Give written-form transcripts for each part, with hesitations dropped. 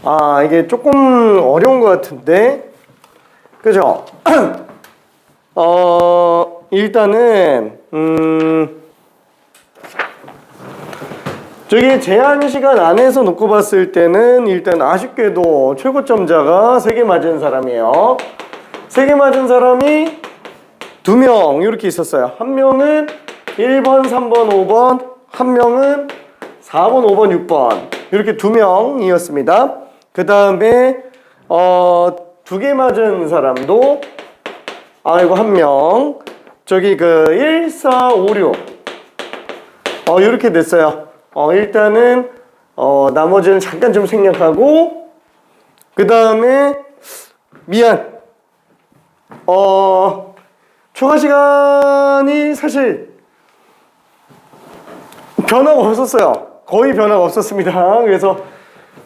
아, 이게 조금 어려운 것 같은데, 그죠? 일단은 저기 제한 시간 안에서 놓고 봤을 때는 일단 아쉽게도 최고점자가 3개 맞은 사람이에요. 3개 맞은 사람이 2명 이렇게 있었어요. 한 명은 1번, 3번, 5번, 한 명은 4번, 5번, 6번 이렇게 2명이었습니다. 그 다음에 2개 맞은 사람도 이거 한 명. 저기 1, 4, 5, 6 이렇게 됐어요. 일단은 나머지는 잠깐 좀 생략하고, 그 다음에 미안, 추가 시간이 사실 변화가 없었어요. 거의 변화가 없었습니다. 그래서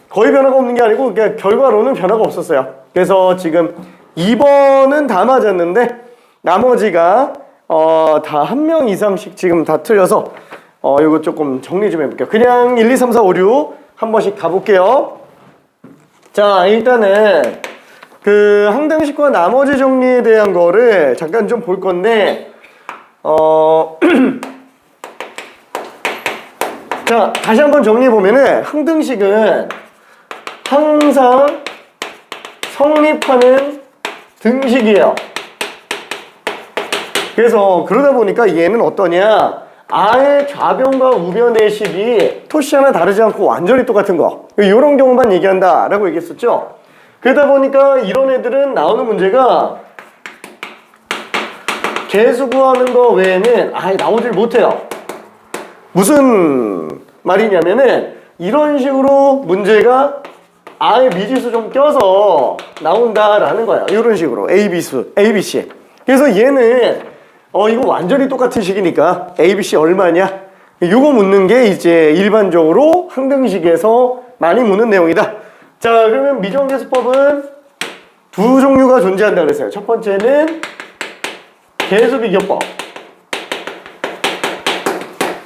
거의 변화가 없는 게 아니고 그냥 결과로는 변화가 없었어요. 그래서 지금 2번은 다 맞았는데 나머지가 다 한 명 이상씩 지금 다 틀려서 이거 조금 정리 좀 해볼게요. 그냥 1, 2, 3, 4, 5, 6 한 번씩 가볼게요. 자, 일단은 항등식과 나머지 정리에 대한 거를 잠깐 좀 볼 건데 자, 다시 한번 정리해 보면은 항등식은 항상 성립하는 등식이에요. 그래서 그러다 보니까 얘는 어떠냐, 아의 좌변과 우변의 식이 토시 하나 다르지 않고 완전히 똑같은 거, 이런 경우만 얘기한다 라고 얘기했었죠. 그러다 보니까 이런 애들은 나오는 문제가 개수 구하는 거 외에는 아예 나오질 못해요. 무슨 말이냐면은 이런 식으로 문제가 아예 미지수 좀 껴서 나온다라는 거야. 이런 식으로 AB수, ABC. 그래서 얘는 이거 완전히 똑같은 식이니까 ABC 얼마냐? 이거 묻는 게 이제 일반적으로 항등식에서 많이 묻는 내용이다. 자, 그러면 미정계수법은 2 종류가 존재한다 그랬어요. 첫 번째는 계수비교법.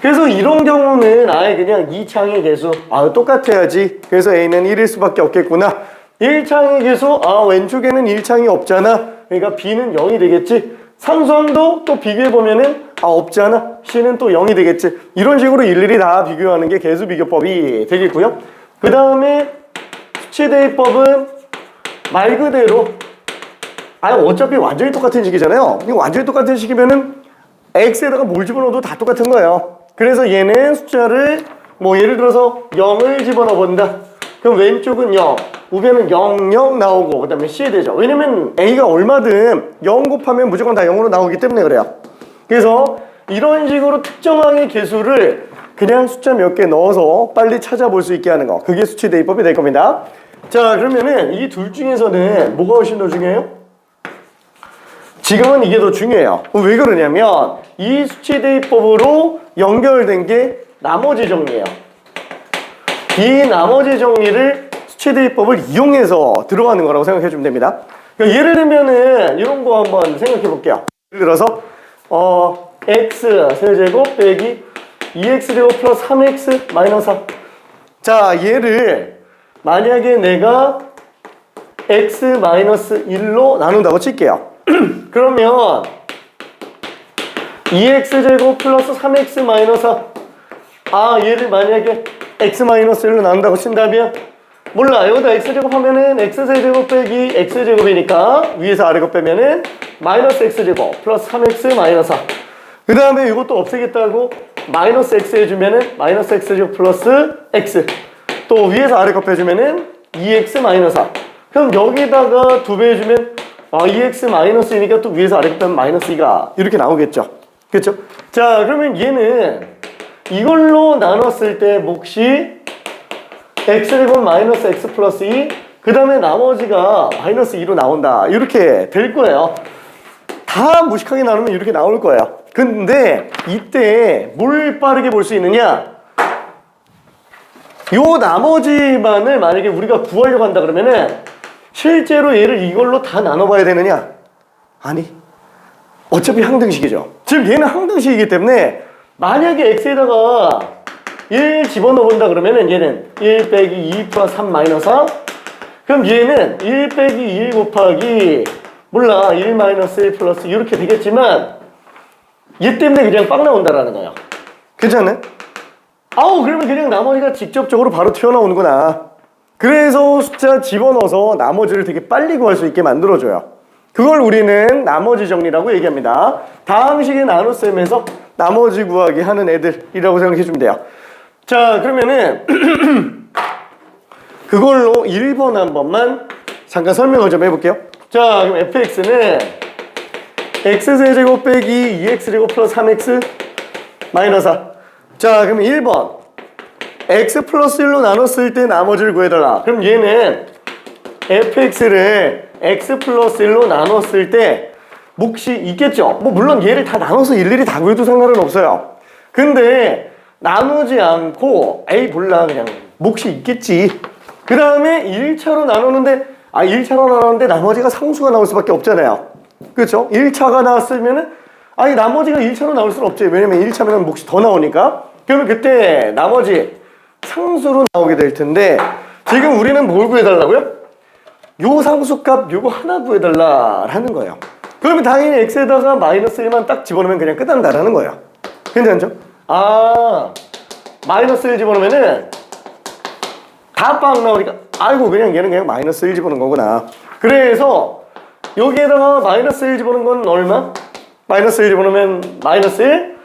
그래서 이런 경우는 아예 그냥 2창의 계수, 똑같아야지. 그래서 A는 1일 수밖에 없겠구나. 1창의 계수, 왼쪽에는 1창이 없잖아. 그러니까 B는 0이 되겠지. 상수함도 또 비교해보면은 없잖아. C는 또 0이 되겠지. 이런 식으로 일일이 다 비교하는 게 계수비교법이 되겠고요. 그 다음에 수치대입법은 말 그대로 어차피 완전히 똑같은 식이잖아요. 이거 완전히 똑같은 식이면은 X에다가 뭘 집어넣어도 다 똑같은 거예요. 그래서 얘는 숫자를 예를 들어서 0을 집어넣어 본다. 그럼 왼쪽은 0, 우변은 0, 0 나오고 그 다음에 C 되죠. 왜냐면 A가 얼마든 0 곱하면 무조건 다 0으로 나오기 때문에 그래요. 그래서 이런 식으로 특정항의 개수를 그냥 숫자 몇 개 넣어서 빨리 찾아볼 수 있게 하는 거, 그게 수치대입법이 될 겁니다. 자, 그러면은 이 둘 중에서는 뭐가 훨씬 더 중요해요? 지금은 이게 더 중요해요. 왜 그러냐면 이 수치대입법으로 연결된 게 나머지 정리예요. 이 나머지 정리를 수치대입법을 이용해서 들어가는 거라고 생각해 주면 됩니다. 그러니까 예를 들면은 이런 거 한번 생각해 볼게요. 예를 들어서 x 세제곱 빼기 2x제곱 플러스 3x 마이너스 4. 자, 얘를 만약에 내가 x 마이너스 1로 나눈다고 칠게요. 그러면 2x제곱 플러스 3x 마이너스 4. 얘를 만약에 x 마이너스 1로 나눈다고 친다면 몰라, 여기다 x제곱 하면은 x세제곱 빼기 x제곱이니까 위에서 아래로 빼면은 마이너스 x제곱 플러스 3x 마이너스 4. 그 다음에 이것도 없애겠다고 마이너스 x 해주면은 마이너스 x제곱 플러스 x, 또 위에서 아래 거 빼주면은 2x 마이너스 4. 그럼 여기다가 2배 해주면 2x 마이너스이니까 또 위에서 아래 거 빼면 마이너스 2가 이렇게 나오겠죠. 그렇죠? 자, 그러면 얘는 이걸로 나눴을 때 몫이 x제곱 마이너스 x 플러스 2, 그 다음에 나머지가 마이너스 2로 나온다. 이렇게 될 거예요. 다 무식하게 나누면 이렇게 나올 거예요. 근데 이때 뭘 빠르게 볼 수 있느냐, 요 나머지만을 만약에 우리가 구하려고 한다 그러면은 실제로 얘를 이걸로 다 나눠봐야 되느냐? 아니, 어차피 항등식이죠. 지금 얘는 항등식이기 때문에 만약에 x에다가 1 집어넣어 본다 그러면은 얘는 1 빼기 2 플러스 3 마이너스 4. 그럼 얘는 1 빼기 1 곱하기 몰라 1 마이너스 1 플러스 이렇게 되겠지만 얘 때문에 그냥 빵 나온다라는 거야. 괜찮네? 아우 그러면 그냥 나머지가 직접적으로 바로 튀어나오는구나. 그래서 숫자 집어넣어서 나머지를 되게 빨리 구할 수 있게 만들어줘요. 그걸 우리는 나머지 정리라고 얘기합니다. 다음 시기에 나눗셈에서 나머지 구하기 하는 애들이라고 생각해주면 돼요. 자 그러면은 그걸로 1번 한 번만 잠깐 설명을 좀 해볼게요. 자 그럼 fx는 x세제곱 빼기 2x제곱 플러스 3x 마이너스 4. 자 그럼 1번 x 플러스 1로 나눴을 때 나머지를 구해달라. 그럼 얘는 fx를 x 플러스 1로 나눴을 때 몫이 있겠죠. 뭐 물론 얘를 다 나눠서 일일이 다 구해도 상관은 없어요. 근데 나누지 않고 에이 몰라 그냥 몫이 있겠지. 그 다음에 1차로 나누는데 1차로 나눴는데 나머지가 상수가 나올 수밖에 없잖아요. 그렇죠? 1차가 나왔으면은 나머지가 1차로 나올 수는 없지. 왜냐면 1차면 몫이 더 나오니까. 그러면 그때 나머지 상수로 나오게 될 텐데 지금 우리는 뭘 구해달라고요? 요 상수값 요거 하나 구해달라라는 거예요. 그러면 당연히 x에다가 마이너스 1만 딱 집어넣으면 그냥 끝난다라는 거예요. 괜찮죠? 마이너스 1 집어넣으면은 다 빵 나오니까 아이고 그냥 얘는 그냥 마이너스 1 집어넣은 거구나. 그래서 여기에다가 마이너스 1 집어넣은 건 얼마? 마이너스 1 집어넣으면 마이너스 1?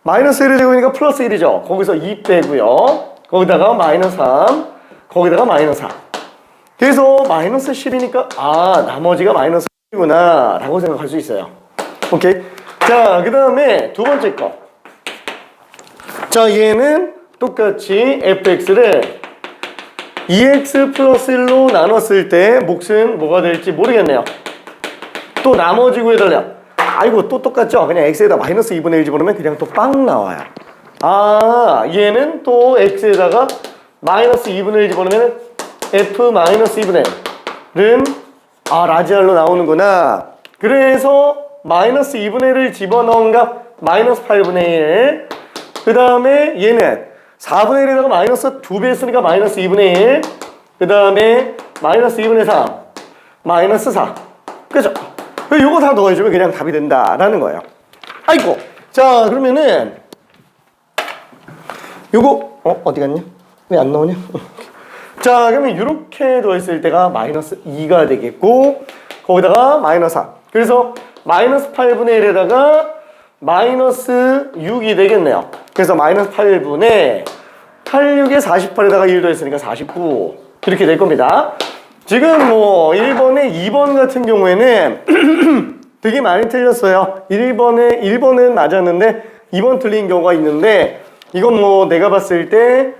마이너스 1을 제곱이니까 플러스 1이죠. 거기서 2 빼고요. 거기다가 마이너스 3 거기다가 마이너스 4. 그래서 마이너스 10이니까 나머지가 마이너스 10이구나 라고 생각할 수 있어요. 오케이. 자 그 다음에 두 번째 거. 자 얘는 똑같이 fx를 2x 플러스 1로 나눴을 때 몫은 뭐가 될지 모르겠네요. 또 나머지 구해달래요. 아이고 또 똑같죠? 그냥 x에다 마이너스 2분의 1 집어넣으면 그냥 또 빵 나와요. 얘는 또 x에다가 마이너스 2분의 1 집어넣으면 f 마이너스 2분의 1은 라지알로 나오는구나. 그래서 마이너스 2분의 1을 집어넣은 값 마이너스 8분의 1. 그 다음에 얘는 4분의 1에다가 마이너스 2배 했으니까 마이너스 2분의 1. 그 다음에 마이너스 2분의 3 마이너스 4. 그죠? 요거 다 넣어주면 그냥 답이 된다라는 거예요. 아이고. 자 그러면은 요거 어디 갔냐? 왜 안 나오냐? 자 그러면 이렇게 더했을 때가 마이너스 2가 되겠고 거기다가 마이너스 4. 그래서 마이너스 8분의 1에다가 마이너스 6이 되겠네요. 그래서 마이너스 8분의 86에 48에다가 1 더했으니까 49 이렇게 될 겁니다. 지금 뭐 1번에 2번 같은 경우에는 되게 많이 틀렸어요. 1번은 맞았는데 2번 틀린 경우가 있는데 이건 뭐 내가 봤을 때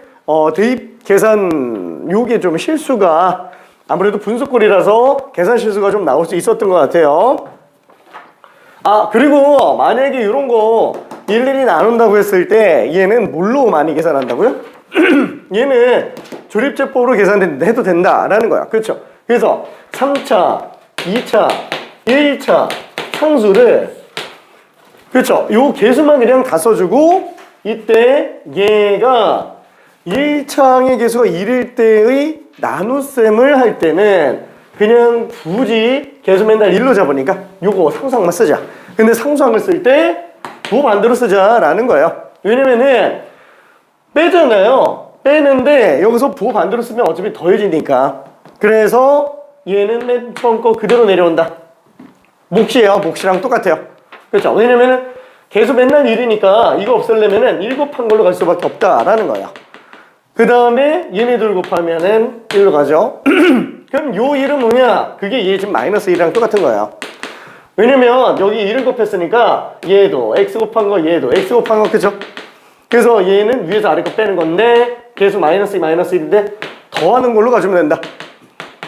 대입 계산 요게 좀 실수가 아무래도 분석거리라서 계산 실수가 좀 나올 수 있었던 것 같아요. 그리고 만약에 이런 거 일일이 나눈다고 했을 때 얘는 뭘로 많이 계산한다고요? 얘는 조립제법으로 계산해도 된다라는 거야. 그렇죠? 그래서 3차, 2차, 1차 상수를 그렇죠? 요 개수만 그냥 다 써주고 이때 얘가 1창의 개수가 1일 때의 나눗셈을 할 때는 그냥 굳이 개수 맨날 1로 잡으니까 요거 상수항만 쓰자. 근데 상수항을 쓸 때 부호 반대로 쓰자라는 거예요. 왜냐면은 빼잖아요. 빼는데 여기서 부호 반대로 쓰면 어차피 더해지니까. 그래서 얘는 맨 처음 거 그대로 내려온다. 몫이에요. 몫이랑 똑같아요. 그렇죠? 왜냐면은 개수 맨날 1이니까 이거 없애려면은 1 곱한 걸로 갈 수밖에 없다라는 거예요. 그 다음에 얘네들 곱하면은 1로 가죠. 그럼 요 1은 뭐냐? 그게 얘 지금 마이너스 1이랑 똑같은 거예요. 왜냐면 여기 1을 곱했으니까 얘도 x 곱한 거 얘도 x 곱한 거 그죠? 그래서 얘는 위에서 아래 거 빼는 건데 계수 마이너스 2 마이너스 1인데 더하는 걸로 가주면 된다.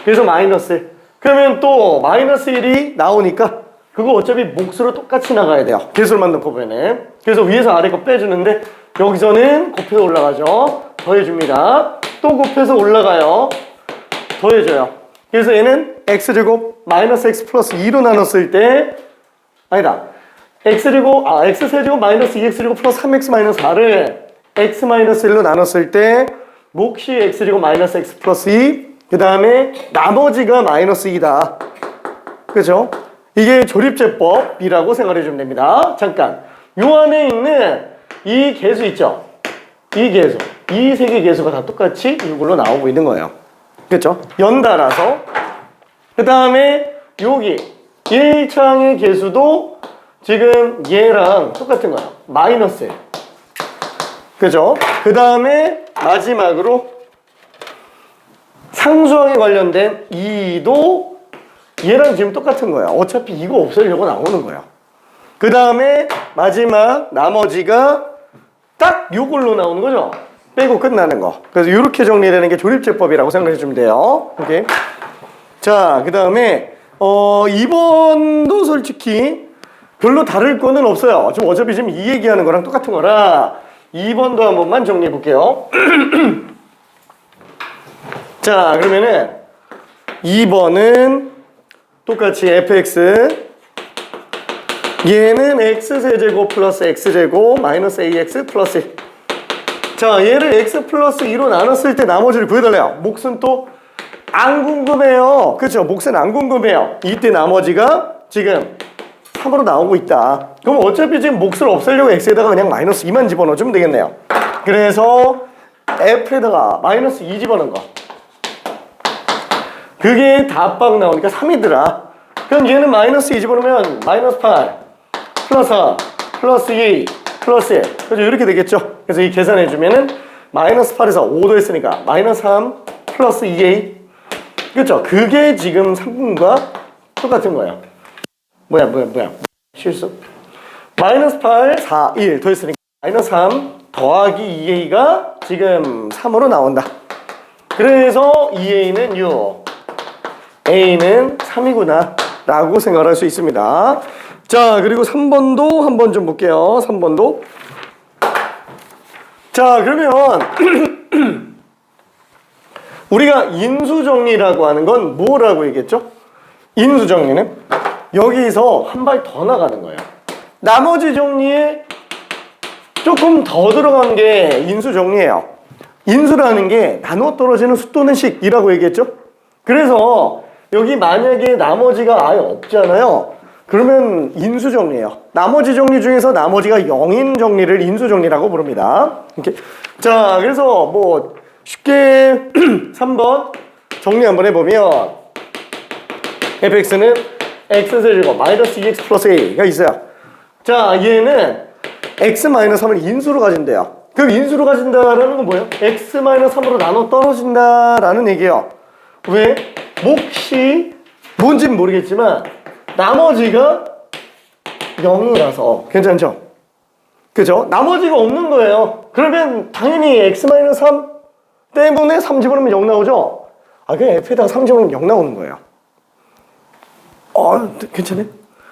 그래서 마이너스 1. 그러면 또 마이너스 1이 나오니까 그거 어차피 몫으로 똑같이 나가야 돼요. 개수를만 넣고 보면은. 그래서 위에서 아래 거 빼주는데 여기서는 곱해서 올라가죠. 더해줍니다. 또 곱해서 올라가요. 더해줘요. 그래서 얘는 x제곱 마이너스 x 플러스 2로 나눴을 때 아니다. x제곱 x세제곱 마이너스 2x제곱 플러스 3x 마이너스 4를 x-1로 나눴을 때 몫이 x제곱 마이너스 x 플러스 2, 그 다음에 나머지가 마이너스 2다. 그죠? 이게 조립제법이라고 생각해 주면 됩니다. 잠깐. 요 안에 있는 이 계수 있죠? 이 계수. 이 세 개 계수가 다 똑같이 이걸로 나오고 있는 거예요. 그죠? 연달아서. 그 다음에 여기 1창의 계수도 지금 얘랑 똑같은 거예요. 마이너스예요. 그죠? 그 다음에 마지막으로 상수항에 관련된 2도 얘랑 지금 똑같은 거야. 어차피 이거 없애려고 나오는 거야. 그 다음에 마지막 나머지가 딱 요걸로 나오는 거죠. 빼고 끝나는 거. 그래서 이렇게 정리되는 게 조립제법이라고 생각해 주면 돼요. 오케이. 자, 그 다음에 2번도 솔직히 별로 다를 거는 없어요. 지금 어차피 지금 이 얘기하는 거랑 똑같은 거라 2번도 한 번만 정리해 볼게요. 자, 그러면은 2번은 똑같이 fx 얘는 x세제곱 플러스 x제곱 마이너스 ax 플러스 1. 자, 얘를 x 플러스 2로 나눴을 때 나머지를 구해달래요. 몫은 또 안 궁금해요. 그렇죠? 몫은 안 궁금해요. 이때 나머지가 지금 3으로 나오고 있다. 그럼 어차피 지금 몫을 없애려고 x에다가 그냥 마이너스 2만 집어넣어주면 되겠네요. 그래서 f에다가 마이너스 2 집어넣은 거. 그게 답방 나오니까 3이더라. 그럼 얘는 마이너스 2 집어넣으면 마이너스 8 플러스 4 플러스 2 플러스 1. 그죠? 이렇게 되겠죠? 그래서 이 계산해주면은 마이너스 8에서 5도 했으니까 마이너스 3 플러스 2a. 그죠? 그게 지금 3분과 똑같은 거예요. 뭐야. 실수. 마이너스 8, 4, 1 더했으니까 마이너스 3 더하기 2a가 지금 3으로 나온다. 그래서 2a는 6, a는 3이구나 라고 생각할 수 있습니다. 자, 그리고 3번도 한번 좀 볼게요. 3번도. 자, 그러면 우리가 인수정리라고 하는 건 뭐라고 얘기했죠? 인수정리는 여기서 한 발 더 나가는 거예요. 나머지 정리에 조금 더 들어간 게 인수정리예요. 인수라는 게 나눠 떨어지는 수 또는 식이라고 얘기했죠? 그래서 여기 만약에 나머지가 아예 없잖아요. 그러면 인수정리예요. 나머지 정리 중에서 나머지가 0인 정리를 인수정리라고 부릅니다. 이렇게. 자, 그래서 뭐 쉽게 3번 정리 한번 해보면 fx는 x세제곱 마이너스 2x 플러스 a가 있어요. 자, 얘는 x-3을 인수로 가진대요. 그럼 인수로 가진다라는 건 뭐예요? x-3으로 나눠 떨어진다라는 얘기예요. 왜? 몫이 뭔지는 모르겠지만 나머지가 0이라서 괜찮죠? 그죠? 나머지가 없는 거예요. 그러면 당연히 x-3 때문에 3 집어넣으면 0 나오죠? 아, 그냥 f에다가 3 집어넣으면 0 나오는 거예요. 괜찮네?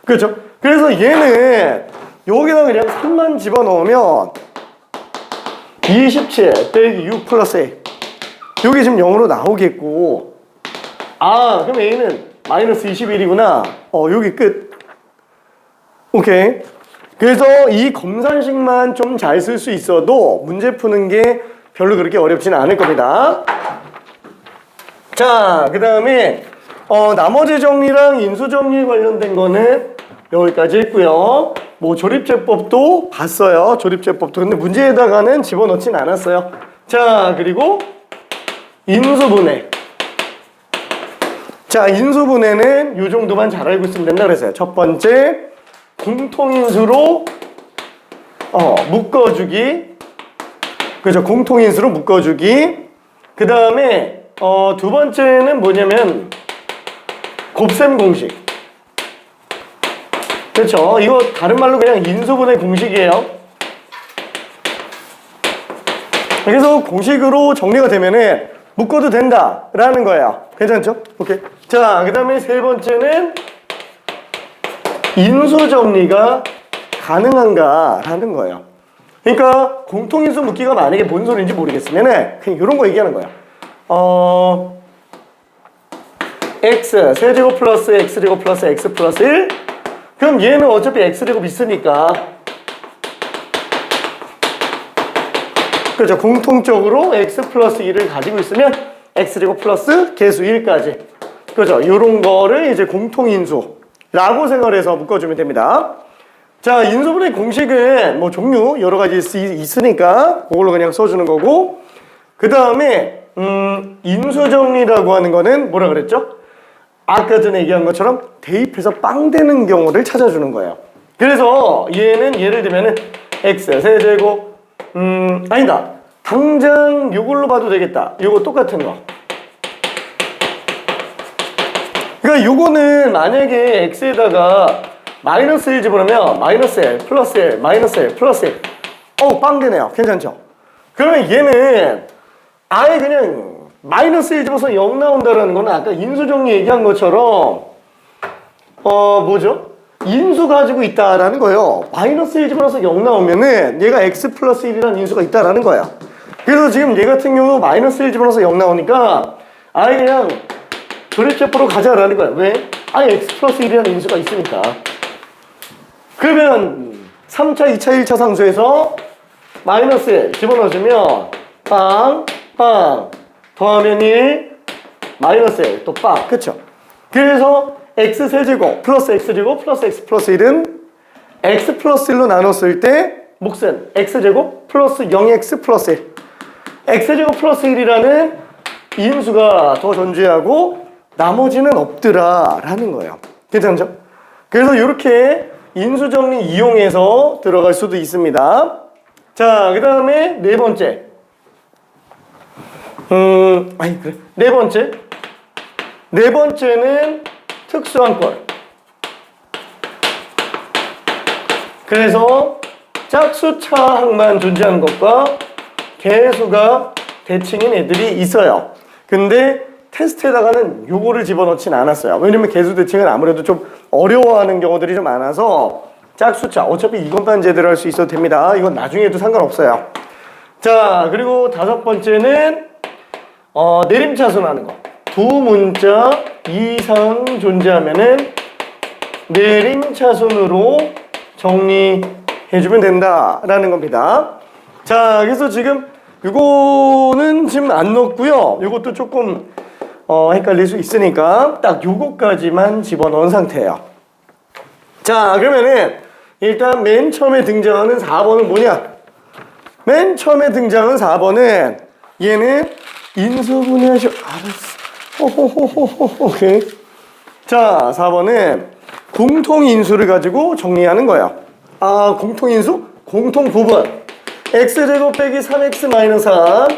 그렇죠? 그래서 얘는 여기다 그냥 3만 집어넣으면 27 빼기 6 플러스 a. 여기 지금 0으로 나오겠고, 아, 그럼 a는 마이너스 21이구나. 여기 끝. 오케이. 그래서 이 검산식만 좀 잘 쓸 수 있어도 문제 푸는 게 별로 그렇게 어렵지는 않을 겁니다. 자, 그 다음에 나머지 정리랑 인수정리 관련된 거는 여기까지 했고요. 뭐 조립제법도 봤어요. 조립제법도. 근데 문제에다가는 집어넣진 않았어요. 자, 그리고 인수분해. 자, 인수분해는 이 정도만 잘 알고 있으면 된다 그랬어요. 첫 번째, 공통인수로 묶어주기. 그죠? 공통인수로 묶어주기. 그 다음에 두 번째는 뭐냐면 곱셈 공식. 그렇죠? 이거 다른 말로 그냥 인수분해 공식이에요. 그래서 공식으로 정리가 되면은 묶어도 된다라는 거예요. 괜찮죠? 오케이. 자, 그 다음에 세 번째는 인수정리가 가능한가라는 거예요. 그러니까 공통인수 묶기가 만약에 뭔 소리인지 모르겠으면은 그냥 이런 거 얘기하는 거예요. x 세제곱 플러스 x제곱 플러스 x 플러스 1. 그럼 얘는 어차피 x제곱 있으니까 그죠? 공통적으로 x 플러스 1을 가지고 있으면 x제곱 플러스 개수 1까지. 그죠? 요런 거를 이제 공통인수라고 생각해서 묶어주면 됩니다. 자, 인수분해 공식은 뭐 종류 여러 가지 있으니까 그걸로 그냥 써주는 거고, 그 다음에 인수정리라고 하는 거는 뭐라 그랬죠? 아까 전에 얘기한 것처럼 대입해서 빵 되는 경우를 찾아주는 거예요. 그래서 얘는 예를 들면은 x 세제곱 아니다. 당장 요걸로 봐도 되겠다. 요거 똑같은 거. 그러니까 요거는 만약에 x에다가 마이너스 1 집어넣으면 마이너스 L 플러스 L 마이너스 L 플러스 L 빵 되네요. 괜찮죠? 그러면 얘는 아예 그냥 마이너스 1 집어서 0 나온다라는 거는 아까 인수정리 얘기한 것처럼 뭐죠? 인수 가지고 있다라는 거예요. 마이너스 1 집어넣어서 0 나오면은 얘가 x 플러스 1이라는 인수가 있다라는 거야. 그래서 지금 얘 같은 경우 마이너스 1 집어넣어서 0 나오니까 아예 그냥 조립제표로 가자라는 거야. 왜? 아예 x 플러스 1이라는 인수가 있으니까. 그러면 3차, 2차, 1차 상수에서 마이너스 1 집어넣어주면 빵, 빵 더하면 1 마이너스 1 또 빵. 그쵸? 그래서 x 세제곱 플러스 x제곱 플러스 x 플러스 1은 x 플러스 1로 나눴을 때 몫은 x제곱 플러스 0x 플러스 1 x제곱 플러스 1이라는 인수가 더 존재하고 나머지는 없더라 라는 거예요. 괜찮죠? 그래서 이렇게 인수정리 이용해서 들어갈 수도 있습니다. 자, 그 다음에 네 번째. 그래. 네 번째. 네 번째는 특수한 꼴. 그래서 짝수차항만 존재하는 것과 개수가 대칭인 애들이 있어요. 근데 테스트에다가는 요거를 집어넣진 않았어요. 왜냐면 개수 대칭은 아무래도 좀 어려워하는 경우들이 좀 많아서 짝수차, 어차피 이것만 제대로 할 수 있어도 됩니다. 이건 나중에도 상관없어요. 자, 그리고 다섯 번째는 내림차순하는 거. 두 문자 이상 존재하면은 내림차순으로 정리해주면 된다라는 겁니다. 자, 그래서 지금 요거는 지금 안 넣었고요. 요것도 조금 헷갈릴 수 있으니까 딱 요거까지만 집어넣은 상태예요. 자, 그러면은 일단 맨 처음에 등장하는 4번은 뭐냐? 맨 처음에 등장하는 4번은 얘는 인수분해하셔. 알았어. 오케이. 자, 4번은 공통인수를 가지고 정리하는 거예요. 아, 공통인수? 공통부분. x제곱 빼기 3x 마이너스 3.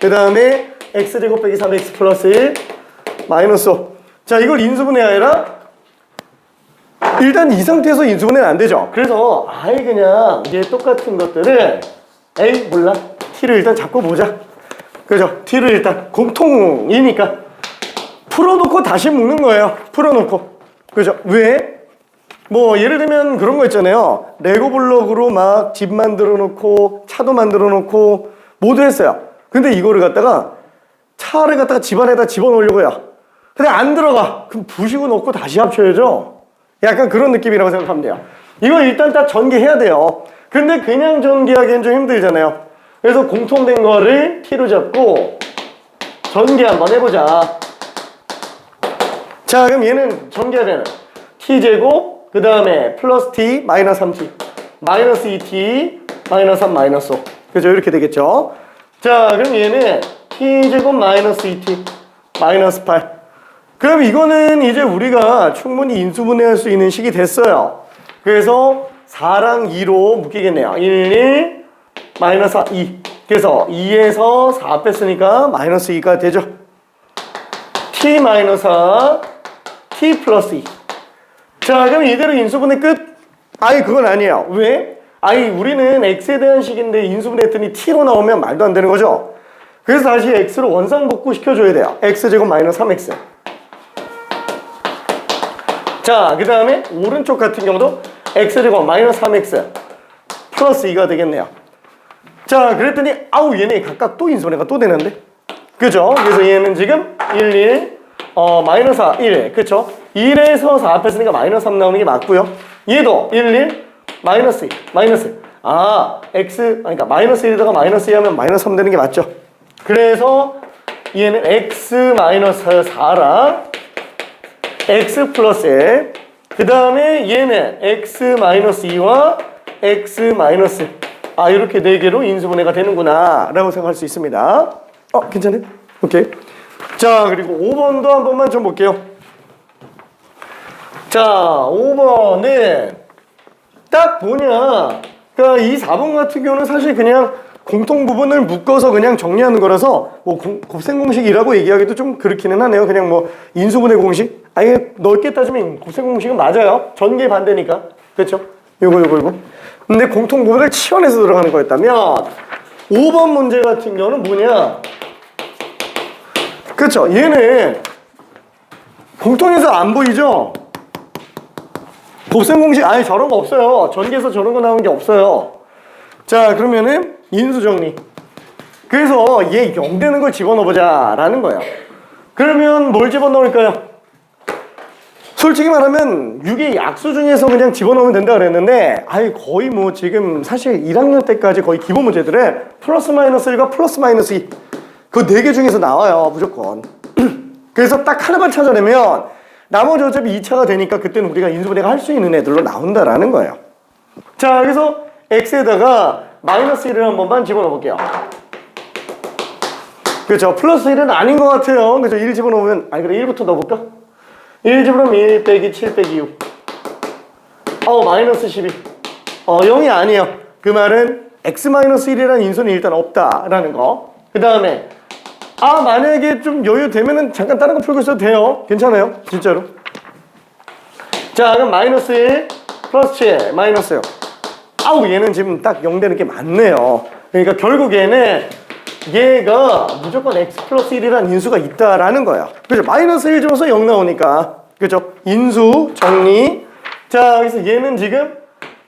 그 다음에 x제곱 빼기 3x 플러스 1 마이너스 5. 자, 이걸 인수분해하여라. 일단 이 상태에서 인수분해는 안 되죠. 그래서 아예 그냥 이제 똑같은 것들을 몰라. t를 일단 잡고 보자. 그죠? t를 일단 공통이니까 풀어놓고 다시 묶는 거예요. 풀어놓고. 그죠? 왜? 뭐 예를 들면 그런 거 있잖아요. 레고 블록으로 막 집 만들어 놓고 차도 만들어 놓고 모두 했어요. 근데 이거를 갖다가 차를 갖다가 집 안에다 집어넣으려고 해요. 근데 안 들어가. 그럼 부시고 넣고 다시 합쳐야죠. 약간 그런 느낌이라고 생각하면 돼요. 이거 일단 다 전개해야 돼요. 근데 그냥 전개하기엔 좀 힘들잖아요. 그래서 공통된 거를 t로 잡고 전개 한번 해보자. 자, 그럼 얘는 전개하면 t제곱 그 다음에 플러스 t 마이너스 3t 마이너스 2t 마이너스 3 마이너스 5. 그죠? 이렇게 되겠죠. 자, 그럼 얘는 t제곱 마이너스 2t 마이너스 8. 그럼 이거는 이제 우리가 충분히 인수분해할 수 있는 식이 됐어요. 그래서 4랑 2로 묶이겠네요. 1, 1, 마이너스 4, 2. 그래서 2에서 4 뺐으니까 마이너스 2가 되죠. t 마이너스 4, t 플러스 2. 자, 그럼 이대로 인수분해 끝? 아니, 그건 아니에요. 왜? 아니, 우리는 x에 대한 식인데 인수분해 했더니 t로 나오면 말도 안 되는 거죠. 그래서 다시 x로 원상복구 시켜줘야 돼요. x제곱 마이너스 3x. 자, 그 다음에 오른쪽 같은 경우도 x제곱 마이너스 3x 플러스 2가 되겠네요. 자, 그랬더니 얘네 각각 또 인수분해가 또 되는데? 그죠? 그래서 얘는 지금 1, 1, 마이너스 4, 1. 그쵸? 1에서 4 뺐으니까 마이너스 3 나오는 게 맞고요. 얘도 1, 1, 마이너스 2, 마이너스 1. 그러니까 마이너스 1에다가 마이너스 2 하면 마이너스 3 되는 게 맞죠? 그래서 얘는 x 마이너스 4랑 x 플러스 1. 그 다음에 얘는 x 마이너스 2와 x 마이너스 이렇게 4개로 인수분해가 되는구나 라고 생각할 수 있습니다. 괜찮아요? 오케이. 자, 그리고 5번도 한 번만 좀 볼게요. 자, 5번은 딱 뭐냐, 그러니까 이 4번 같은 경우는 사실 그냥 공통 부분을 묶어서 그냥 정리하는 거라서 뭐 곱셈 공식이라고 얘기하기도 좀 그렇기는 하네요. 그냥 뭐 인수분해 공식, 아예 넓게 따지면 곱셈 공식은 맞아요. 전개 반대니까. 그렇죠? 요거. 근데 공통 부분을 치환해서 들어가는 거였다면 5번 문제 같은 경우는 뭐냐, 그렇죠? 얘는 공통에서 안 보이죠? 곱셈 공식 아예 저런 거 없어요. 전개에서 저런 거 나오는 게 없어요. 자, 그러면은 인수 정리. 그래서 얘 0 되는 걸 집어넣어보자 라는 거예요. 그러면 뭘 집어넣을까요? 솔직히 말하면 6의 약수 중에서 그냥 집어넣으면 된다 그랬는데 거의 뭐 지금 사실 1학년 때까지 거의 기본 문제들에 플러스 마이너스 1과 플러스 마이너스 2 그 4개 중에서 나와요, 무조건. 그래서 딱 하나만 찾아내면 나머지 어차피 2차가 되니까 그때는 우리가 인수분해가 할 수 있는 애들로 나온다라는 거예요. 자, 그래서 x에다가 마이너스 1을 한 번만 집어넣어 볼게요. 그렇죠? 플러스 1은 아닌 것 같아요. 그죠? 1 집어넣으면 그래 1부터 넣어볼까? 1 집어넣으면 1 빼기 7 빼기 6 마이너스 12 0이 아니에요. 그 말은 x 마이너스 1이라는 인수는 일단 없다라는 거. 그 다음에 만약에 좀 여유 되면은 잠깐 다른 거 풀고 있어도 돼요. 괜찮아요, 진짜로. 자, 그럼 마이너스 1 플러스 7 마이너스 6 얘는 지금 딱 0 되는 게 맞네요. 그러니까 결국에는 얘가 무조건 x 플러스 1이라는 인수가 있다라는 거예요. 그죠? 마이너스 1 집어서 0 나오니까. 그죠? 인수 정리. 자, 그래서 얘는 지금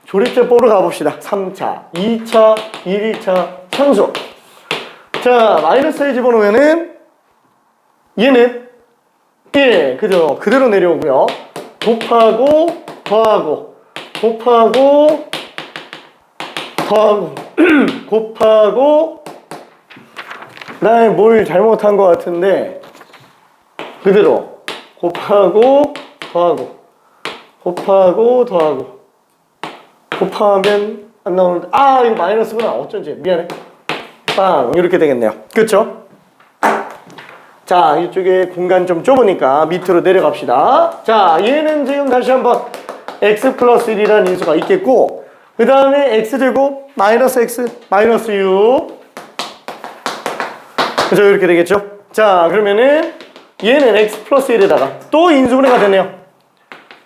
조립제법으로 가봅시다. 3차, 2차, 1차 상수. 자, 마이너스 1 집어넣으면은 얘는 1, 그죠? 그대로 내려오고요. 곱하고 더하고 곱하고 더하고 곱하고 나 뭘 잘못한 것 같은데 그대로 곱하고 더하고 곱하고 더하고 곱하면 안 나오는데 이거 마이너스구나. 어쩐지 미안해. 빵 이렇게 되겠네요. 그렇죠? 자, 이쪽에 공간 좀 좁으니까 밑으로 내려갑시다. 자, 얘는 지금 다시 한번 x 플러스 1이라는 인수가 있겠고 그 다음에 x제곱 마이너스 x 마이너스 6 그죠? 이렇게 되겠죠? 자, 그러면은 얘는 x 플러스 1에다가 또 인수분해가 되네요.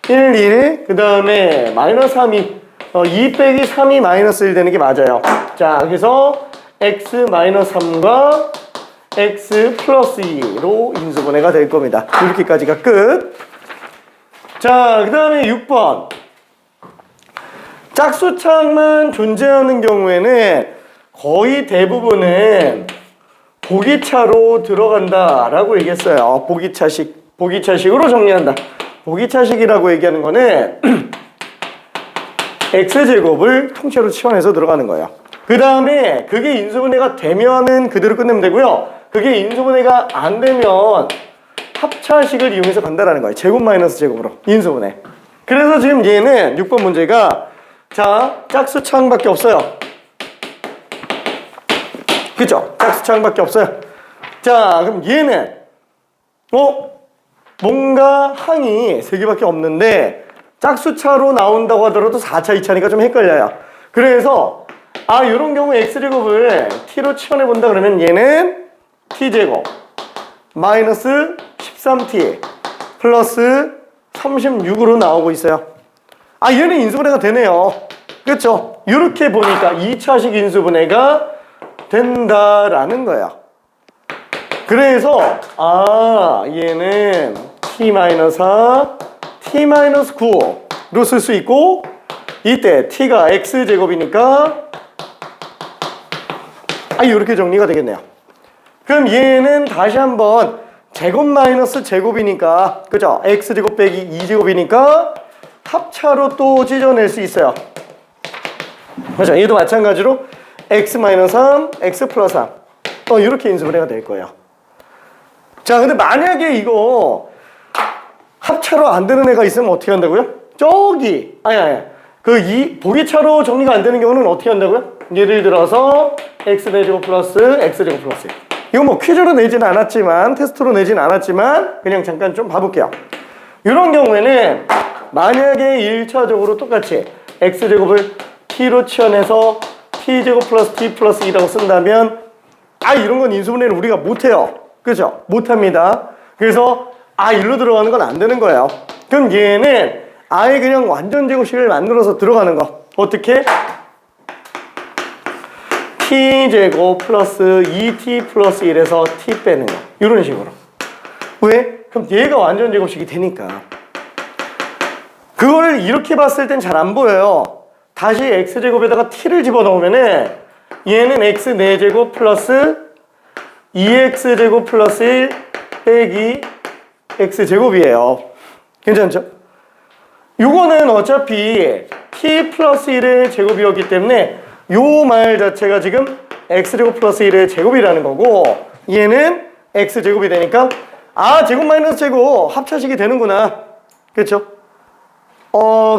1, 1, 그 다음에 마이너스 3, 2 2 빼기 3이 마이너스 1 되는 게 맞아요. 자, 그래서 x 마이너스 3과 x 플러스 2로 인수분해가 될 겁니다. 이렇게까지가 끝. 자, 그 다음에 6번 짝수창만 존재하는 경우에는 거의 대부분은 보기차로 들어간다 라고 얘기했어요. 보기차식으로 정리한다. 보기차식이라고 얘기하는 거는 x제곱을 통째로 치환해서 들어가는 거예요. 그 다음에 그게 인수분해가 되면은 그대로 끝내면 되고요. 그게 인수분해가 안 되면 합차식을 이용해서 간다라는 거예요. 제곱 마이너스 제곱으로 인수분해. 그래서 지금 얘는 6번 문제가 짝수창밖에 없어요. 그쵸? 짝수창밖에 없어요. 자, 그럼 얘는 뭔가 항이 3개밖에 없는데 짝수차로 나온다고 하더라도 4차, 2차니까 좀 헷갈려요. 그래서 이런 경우 x제곱을 t로 치환해 본다 그러면 얘는 t제곱 마이너스 13t 플러스 36으로 나오고 있어요. 얘는 인수분해가 되네요. 그렇죠? 이렇게 보니까 2차식 인수분해가 된다라는 거야. 그래서 얘는 t-4 t-9로 쓸 수 있고 이때 t가 x제곱이니까 이렇게 정리가 되겠네요. 그럼 얘는 다시 한번 제곱 마이너스 제곱이니까 그죠? x제곱 빼기 2제곱이니까 합차로 또 찢어낼 수 있어요. 그렇죠? 얘도 마찬가지로 x-3, x 플러스 3 이렇게 인수분해가 될 거예요. 자, 근데 만약에 이거 합차로 안 되는 애가 있으면 어떻게 한다고요? 저기 아니 보기차로 정리가 안 되는 경우는 어떻게 한다고요? 예를 들어서 x4제곱 플러스 x제곱 플러스 이거 뭐 퀴즈로 내진 않았지만 테스트로 내진 않았지만 그냥 잠깐 좀 봐볼게요. 이런 경우에는 만약에 1차적으로 똑같이 x제곱을 t로 치환해서 t제곱 플러스 t 플러스 2라고 쓴다면 이런 건 인수분해를 우리가 못해요. 그죠? 못합니다. 그래서 일로 들어가는 건 안 되는 거예요. 그럼 얘는 아예 그냥 완전 제곱식을 만들어서 들어가는 거. 어떻게? t제곱 플러스 2t 플러스 1에서 t 빼는 거. 이런 식으로. 왜? 그럼 얘가 완전 제곱식이 되니까. 그걸 이렇게 봤을 땐 잘 안 보여요. 다시 x제곱에다가 t를 집어넣으면은 얘는 x 4제곱 플러스 2x제곱 플러스 1 빼기 x제곱이에요. 괜찮죠? 요거는 어차피 t 플러스 1의 제곱이었기 때문에 요 말 자체가 지금 x제곱 플러스 1의 제곱이라는 거고 얘는 x제곱이 되니까 제곱 마이너스 제곱 합차식이 되는구나. 그렇죠?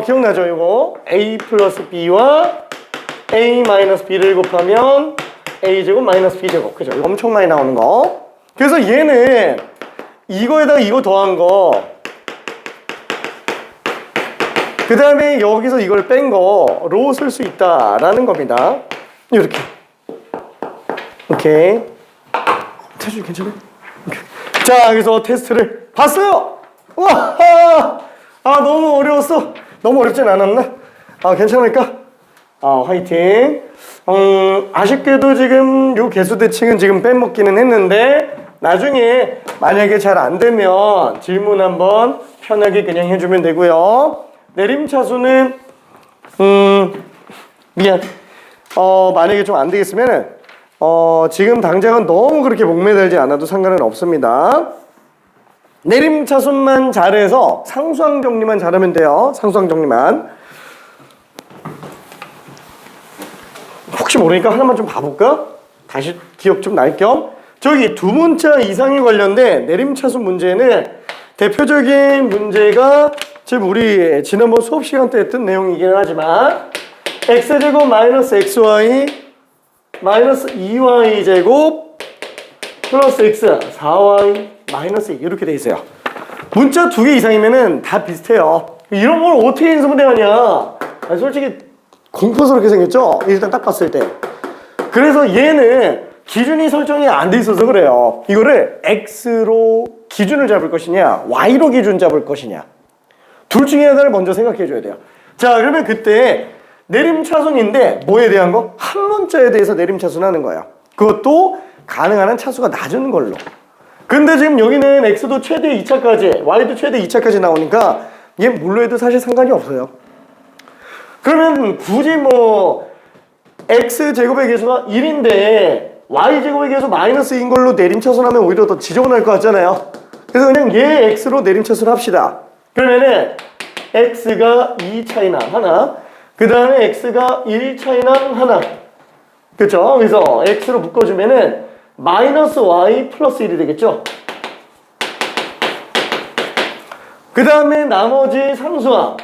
기억나죠? 요거 a 플러스 b와 a 마이너스 b를 곱하면 a제곱 마이너스 b제곱. 그죠? 이거 엄청 많이 나오는 거. 그래서 얘는 이거에다가 이거 더한 거 그 다음에 여기서 이걸 뺀 거로 쓸 수 있다라는 겁니다. 이렇게. 오케이. 태준 괜찮아? 오케이. 자, 그래서 테스트를 봤어요. 와, 너무 어려웠어. 너무 어렵진 않았나? 괜찮을까? 화이팅. 아쉽게도 지금 요 개수 대칭은 지금 빼먹기는 했는데 나중에 만약에 잘 안 되면 질문 한번 편하게 그냥 해주면 되고요. 내림차수는 미안. 만약에 좀 안 되겠으면은 지금 당장은 너무 그렇게 목매달지 않아도 상관은 없습니다. 내림차순만 잘해서 상수항 정리만 잘하면 돼요. 상수항 정리만. 혹시 모르니까 하나만 좀 봐볼까? 다시 기억 좀 날 겸. 저기 두 문자 이상에 관련된 내림차순 문제는 대표적인 문제가 지금 우리 지난번 수업 시간 때 했던 내용이긴 하지만 x제곱 마이너스 xy 마이너스 2y제곱 플러스 x 4y 마이너스 2 이렇게 돼 있어요. 문자 두 개 이상이면은 다 비슷해요. 이런 걸 어떻게 인수분해하냐? 솔직히 공포스럽게 생겼죠? 일단 딱 봤을 때. 그래서 얘는 기준이 설정이 안 돼 있어서 그래요. 이거를 x로 기준을 잡을 것이냐 y로 기준 잡을 것이냐 둘 중에 하나를 먼저 생각해 줘야 돼요. 자, 그러면 그때 내림차순인데 뭐에 대한 거? 한 문자에 대해서 내림차순 하는 거예요. 그것도 가능한 한 차수가 낮은 걸로. 근데 지금 여기는 x도 최대 2차까지 y도 최대 2차까지 나오니까 얘 뭘로 해도 사실 상관이 없어요. 그러면 굳이 뭐 x제곱의 개수가 1인데 y제곱의 개수 마이너스 2인 걸로 내림차순하면 오히려 더 지저분할 것 같잖아요. 그래서 그냥 얘 x로 내림차순 합시다. 그러면은 x가 2 차이나 하나, 그 다음에 x가 1 차이나 하나. 그쵸? 그래서 x로 묶어주면은 마이너스 y 플러스 1이 되겠죠? 그 다음에 나머지 상수항.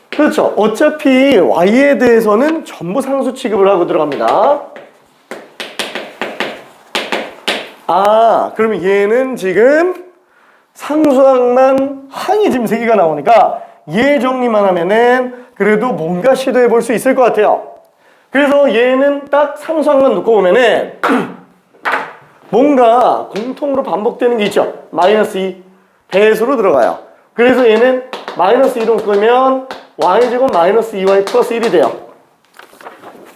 그렇죠? 어차피 y에 대해서는 전부 상수 취급을 하고 들어갑니다. 그러면 얘는 지금 상수항만 항이 지금 3개가 나오니까 얘 정리만 하면은 그래도 뭔가 시도해 볼 수 있을 것 같아요. 그래서 얘는 딱 상수항만 놓고 보면은 뭔가 공통으로 반복되는 게 있죠. 마이너스 2 배수로 들어가요. 그래서 얘는 마이너스 2로 묶으면 y제곱 마이너스 2y 플러스 1이 돼요.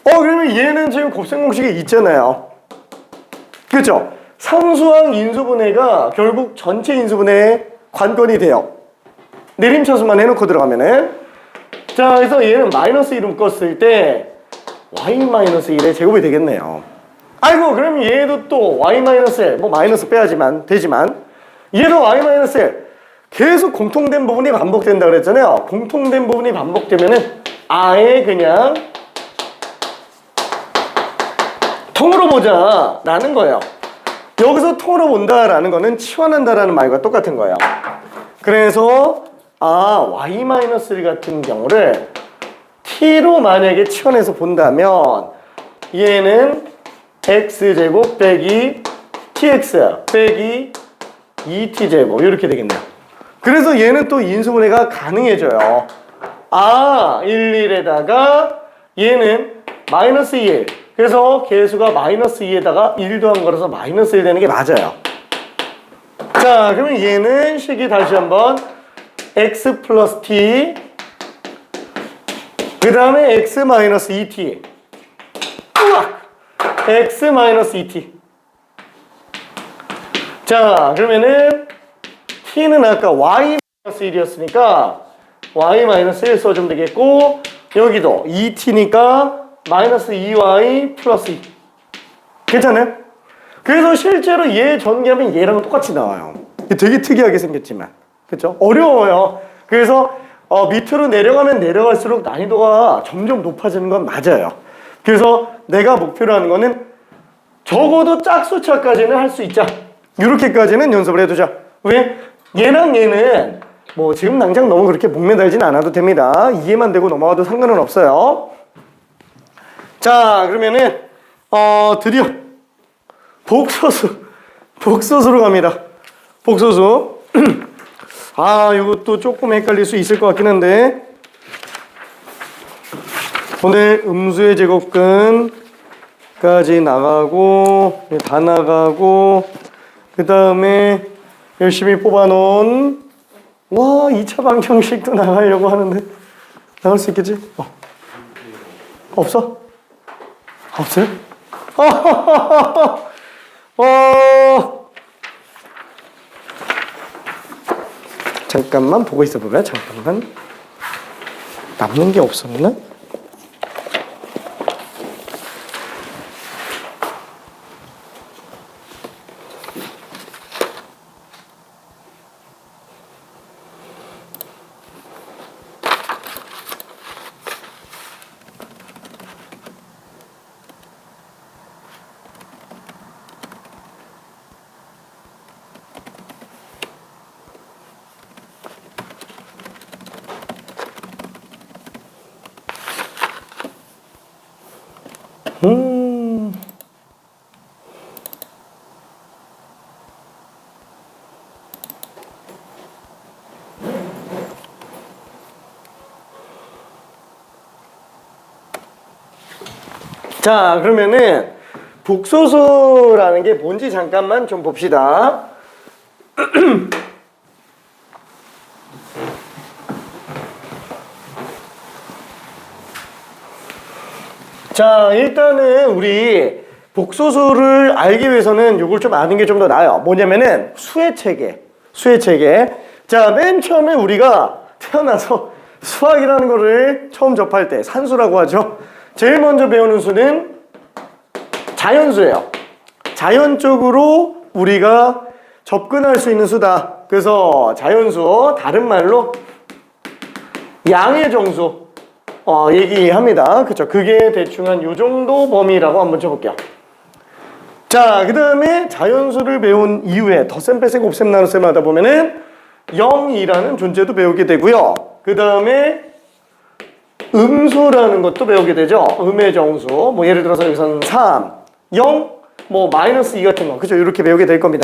그러면 얘는 지금 곱셈 공식에 있잖아요. 그렇죠? 상수항 인수분해가 결국 전체 인수분해에 관건이 돼요. 내림차수만 해놓고 들어가면은. 자, 그래서 얘는 마이너스 1로 묶었을 때 y 마이너스 1의 제곱이 되겠네요. 아이고, 그럼 얘도 또 y 마이너스 1, 뭐 마이너스 빼야지만 되지만 얘도 y 마이너스 1 계속 공통된 부분이 반복된다 그랬잖아요. 공통된 부분이 반복되면은 아예 그냥 통으로 보자 라는 거예요. 여기서 통으로 본다라는 거는 치환한다라는 말과 똑같은 거예요. 그래서 y-1 같은 경우를 t로 만약에 치환해서 본다면 얘는 x제곱 빼기 tx 빼기 2t제곱 이렇게 되겠네요. 그래서 얘는 또 인수분해가 가능해져요. 1, 1에다가 얘는 마이너스 1. 그래서 개수가 마이너스 2에다가 1 더한 거라서 마이너스 1 되는 게 맞아요. 자, 그러면 얘는 식이 다시 한번 x 플러스 t 그 다음에 x 마이너스 2t x 마이너스 2t. 자, 그러면은 t는 아까 y 마이너스 1이었으니까 y 마이너스 1 써주면 되겠고, 여기도 2t니까 마이너스 2y 플러스 2. 괜찮아요? 그래서 실제로 얘 전개하면 얘랑 똑같이 나와요. 되게 특이하게 생겼지만, 그쵸? 어려워요. 그래서 밑으로 내려가면 내려갈수록 난이도가 점점 높아지는 건 맞아요. 그래서 내가 목표로 하는 거는 적어도 짝수차까지는 할 수 있자. 이렇게까지는 연습을 해두자. 왜? 얘랑 얘는 뭐 지금 당장 너무 그렇게 목매달진 않아도 됩니다. 이해만 되고 넘어가도 상관은 없어요. 자, 그러면은 드디어 복소수로 갑니다. 복소수. 이것도 조금 헷갈릴 수 있을 것 같긴 한데, 오늘 음수의 제곱근까지 나가고 다 나가고, 그 다음에 열심히 뽑아놓은 2차 방정식도 나가려고 하는데 나갈 수 있겠지? 없어? 없어요? 잠깐만 보고 있어 보면, 잠깐만. 남는 게 없었나? 자, 그러면은 복소수라는 게 뭔지 잠깐만 좀 봅시다. 자, 일단은 우리 복소수를 알기 위해서는 이걸 좀 아는 게 좀 더 나아요. 뭐냐면은 수의 체계. 자, 맨 처음에 우리가 태어나서 수학이라는 거를 처음 접할 때 산수라고 하죠. 제일 먼저 배우는 수는 자연수예요. 자연적으로 우리가 접근할 수 있는 수다. 그래서 자연수, 다른 말로 양의 정수 얘기합니다. 그쵸? 그게 대충 한 요 정도 범위라고 한번 쳐볼게요. 자, 그 다음에 자연수를 배운 이후에 덧셈, 뺄셈, 곱셈, 나눗셈 하다 보면은 0이라는 존재도 배우게 되고요. 그 다음에 음수라는 것도 배우게 되죠. 음의 정수. 뭐 예를 들어서 여기서는 3, 0, 뭐 마이너스 2 같은 거. 그죠? 이렇게 배우게 될 겁니다.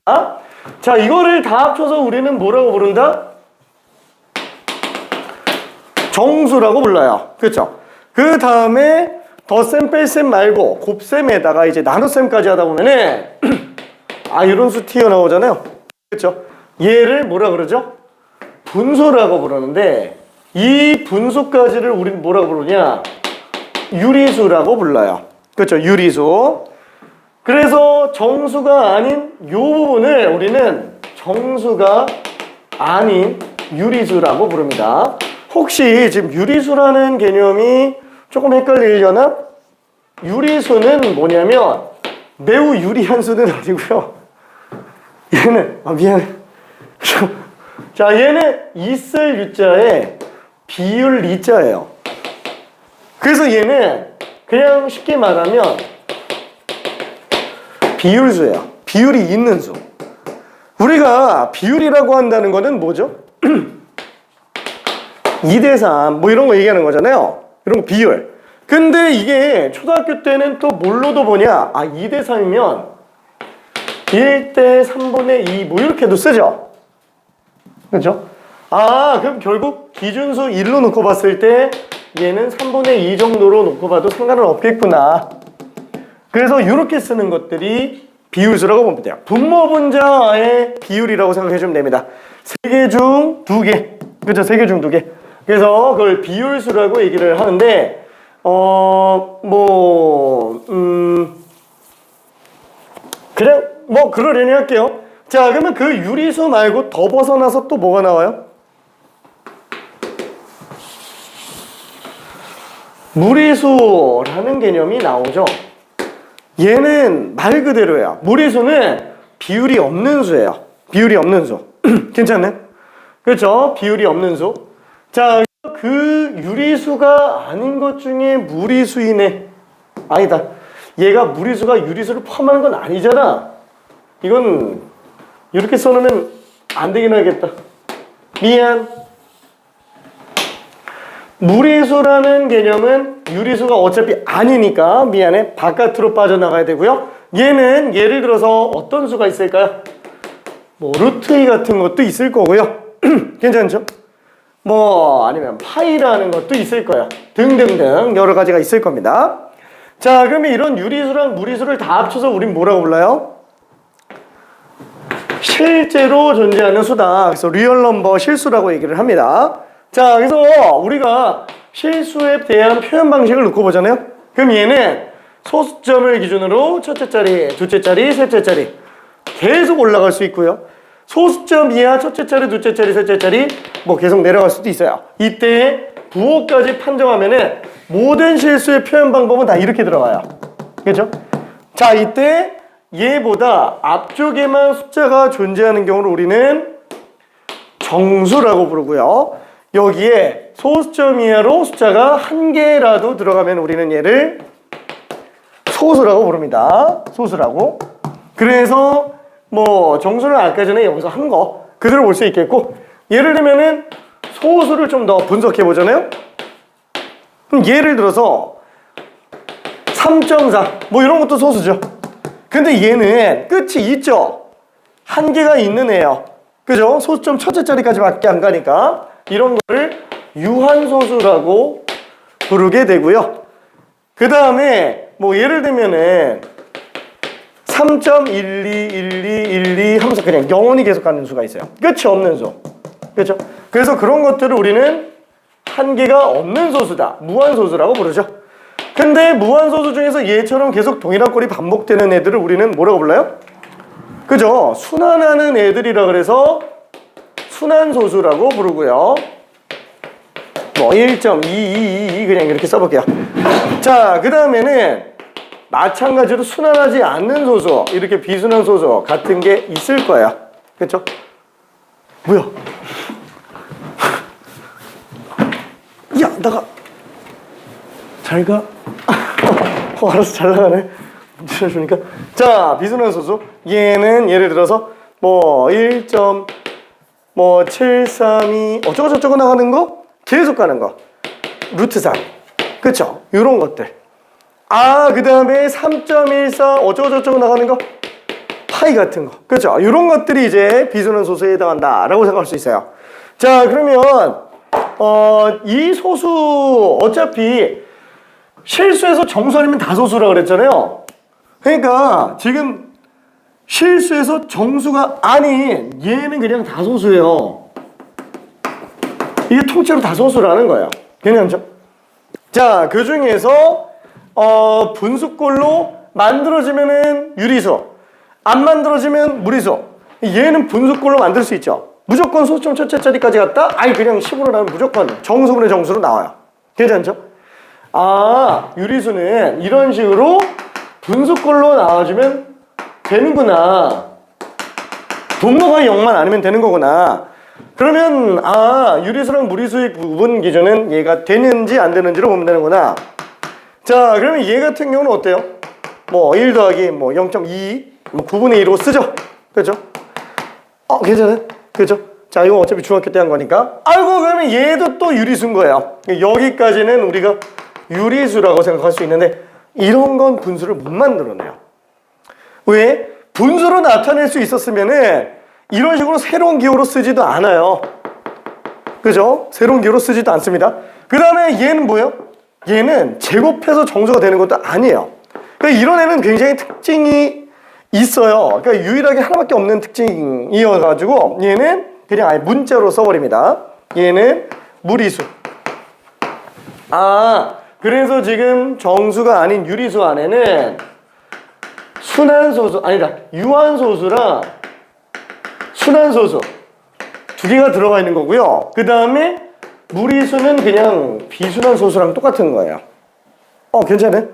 자, 이거를 다 합쳐서 우리는 뭐라고 부른다? 정수라고 불러요. 그렇죠? 그 다음에 덧셈, 뺄셈 말고 곱셈에다가 이제 나눗셈까지 하다 보면은 이런 수 튀어나오잖아요. 그렇죠? 얘를 뭐라 그러죠? 분수라고 부르는데, 이 분수까지를 우리는 뭐라고 부르냐? 유리수라고 불러요. 그렇죠? 유리수. 그래서 정수가 아닌 요 부분을 우리는 정수가 아닌 유리수라고 부릅니다. 혹시 지금 유리수라는 개념이 조금 헷갈리려나? 유리수는 뭐냐면 매우 유리한 수는 아니고요. 얘는 미안해. 자, 얘는 있을 유자에 비율 리자예요. 그래서 얘는 그냥 쉽게 말하면 비율수예요. 비율이 있는 수. 우리가 비율이라고 한다는 거는 뭐죠? 2대3 뭐 이런 거 얘기하는 거잖아요. 이런 거 비율. 근데 이게 초등학교 때는 또 뭘로도 보냐? 2대3이면 1대 3분의 2 뭐 이렇게도 쓰죠. 그렇죠? 그럼 결국 기준수 1로 놓고 봤을 때 얘는 3분의 2 정도로 놓고 봐도 상관은 없겠구나. 그래서 이렇게 쓰는 것들이 비율수라고 보면 돼요. 분모 분자의 비율이라고 생각해 주면 됩니다. 3개 중 2개. 그렇죠? 3개 중 2개. 그래서 그걸 비율수라고 얘기를 하는데 그냥 뭐 그러려니 할게요. 자, 그러면 그 유리수 말고 더 벗어나서 또 뭐가 나와요? 무리수라는 개념이 나오죠. 얘는 말 그대로예요. 무리수는 비율이 없는 수예요. 비율이 없는 수. 괜찮네? 그렇죠? 비율이 없는 수. 자, 그 유리수가 아닌 것 중에 무리수이네. 아니다. 얘가 무리수가 유리수를 포함하는 건 아니잖아. 이건 이렇게 써놓으면 안 되긴 하겠다. 미안. 무리수라는 개념은 유리수가 어차피 아니니까 미안해. 바깥으로 빠져나가야 되고요. 얘는 예를 들어서 어떤 수가 있을까요? 뭐 루트 2 같은 것도 있을 거고요. 괜찮죠? 뭐 아니면 파이라는 것도 있을 거예요. 등등등 여러 가지가 있을 겁니다. 자, 그러면 이런 유리수랑 무리수를 다 합쳐서 우린 뭐라고 불러요? 실제로 존재하는 수다. 그래서 리얼 넘버 실수라고 얘기를 합니다. 자, 그래서 우리가 실수에 대한 표현 방식을 놓고 보잖아요. 그럼 얘는 소수점을 기준으로 첫째 자리, 둘째 자리, 셋째 자리 계속 올라갈 수 있고요. 소수점 이하 첫째 자리, 둘째 자리, 셋째 자리 뭐 계속 내려갈 수도 있어요. 이때 부호까지 판정하면은 모든 실수의 표현 방법은 다 이렇게 들어가요. 그렇죠? 자, 이때 얘보다 앞쪽에만 숫자가 존재하는 경우를 우리는 정수라고 부르고요. 여기에 소수점 이하로 숫자가 한 개라도 들어가면 우리는 얘를 소수라고 부릅니다. 소수라고. 그래서 뭐 정수는 아까 전에 여기서 한 거 그대로 볼 수 있겠고, 예를 들면은 소수를 좀 더 분석해 보잖아요. 그럼 예를 들어서 3.4 뭐 이런 것도 소수죠. 근데 얘는 끝이 있죠. 한 개가 있는 애요. 그죠? 소수점 첫째 자리까지밖에 안 가니까 이런 거를 유한소수라고 부르게 되고요. 그 다음에 뭐 예를 들면은 3.121212 하면서 그냥 영원히 계속 가는 수가 있어요. 끝이 없는 수. 그렇죠? 그래서 그런 것들을 우리는 한계가 없는 소수다. 무한소수라고 부르죠. 근데 무한소수 중에서 얘처럼 계속 동일한 꼴이 반복되는 애들을 우리는 뭐라고 불러요? 그죠? 순환하는 애들이라 그래서 순환소수라고 부르고요. 뭐 1.2222 그냥 이렇게 써볼게요. 자, 그 다음에는 마찬가지로 순환하지 않는 소수, 이렇게 비순환 소수 같은 게 있을 거야. 그렇죠? 뭐야? 야, 나가. 잘 가. 알았어, 잘 나가네. 주니까. 자, 비순환 소수. 얘는 예를 들어서 뭐 1.732 어쩌고 저쩌고 나가는 거, 계속 가는 거. 루트 3. 그렇죠? 이런 것들. 그 다음에 3.14 어쩌고 저쩌고 나가는 거, 파이 같은 거. 그렇죠? 이런 것들이 이제 비순환 소수에 해당한다 라고 생각할 수 있어요. 자, 그러면 이 소수 어차피 실수에서 정수 아니면 다소수라고 그랬잖아요. 그러니까 지금 실수에서 정수가 아닌 얘는 그냥 다소수예요. 이게 통째로 다소수라는 거예요. 괜찮죠? 자, 그 중에서 분수꼴로 만들어지면은 유리수, 안 만들어지면 무리수. 얘는 분수꼴로 만들 수 있죠. 무조건 소수점 첫째 자리까지 갔다? 그냥 10으로 나오면 무조건 정수분의 정수로 나와요. 괜찮죠? 유리수는 이런 식으로 분수꼴로 나와주면 되는구나. 분모가 0만 아니면 되는 거구나. 그러면 유리수랑 무리수의 구분 기준은 얘가 되는지 안 되는지로 보면 되는구나. 자, 그러면 얘 같은 경우는 어때요? 뭐 1 더하기 뭐 0.2, 뭐 9분의 1로 쓰죠. 그죠? 괜찮아요? 그죠? 자, 이거 어차피 중학교 때 한 거니까. 아이고, 그러면 얘도 또 유리수인 거예요. 여기까지는 우리가 유리수라고 생각할 수 있는데 이런 건 분수를 못 만들어내요. 왜? 분수로 나타낼 수 있었으면은 이런 식으로 새로운 기호로 쓰지도 않아요. 그죠? 새로운 기호로 쓰지도 않습니다. 그 다음에 얘는 뭐예요? 얘는 제곱해서 정수가 되는 것도 아니에요. 그러니까 이런 애는 굉장히 특징이 있어요. 그러니까 유일하게 하나밖에 없는 특징이어가지고 얘는 그냥 아예 문자로 써버립니다. 얘는 무리수. 그래서 지금 정수가 아닌 유리수 안에는 순환소수, 아니다, 유한소수랑 순환소수 두 개가 들어가 있는 거고요. 그 다음에 무리수는 그냥 비순환소수랑 똑같은 거예요. 괜찮아요?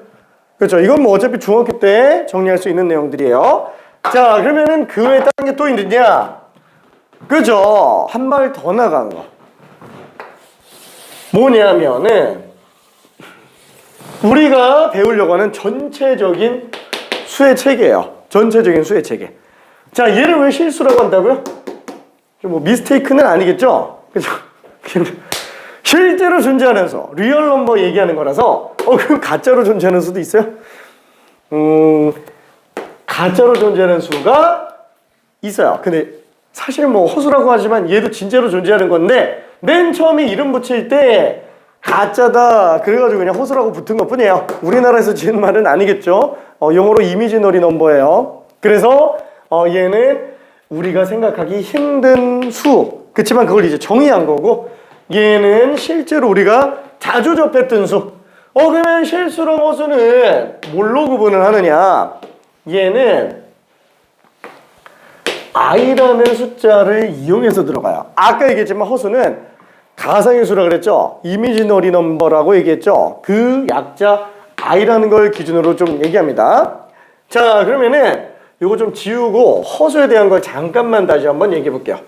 그렇죠. 이건 뭐 어차피 중학교 때 정리할 수 있는 내용들이에요. 자, 그러면은 그 외에 다른 게 또 있느냐? 그죠? 한 발 더 나간 거. 뭐냐면은 우리가 배우려고 하는 전체적인 수의 체계예요. 전체적인 수의 체계. 자, 얘를 왜 실수라고 한다고요? 뭐 미스테이크는 아니겠죠? 그죠? 실제로 존재하는 수, 리얼 넘버 얘기하는 거라서 그럼 가짜로 존재하는 수도 있어요? 가짜로 존재하는 수가 있어요. 근데 사실 뭐 허수라고 하지만 얘도 진짜로 존재하는 건데 맨 처음에 이름 붙일 때 가짜다 그래가지고 그냥 허수라고 붙은 것 뿐이에요. 우리나라에서 지은 말은 아니겠죠. 영어로 이미지너리 넘버예요. 그래서 얘는 우리가 생각하기 힘든 수, 그치만 그걸 이제 정의한 거고, 얘는 실제로 우리가 자주 접했던 수. 그러면 실수랑 허수는 뭘로 구분을 하느냐? 얘는 i라는 숫자를 이용해서 들어가요. 아까 얘기했지만 허수는 가상의 수라 그랬죠? 이미지너리 넘버라고 얘기했죠? 그 약자 i라는 걸 기준으로 좀 얘기합니다. 자, 그러면은 이거 좀 지우고 허수에 대한 걸 잠깐만 다시 한번 얘기해 볼게요.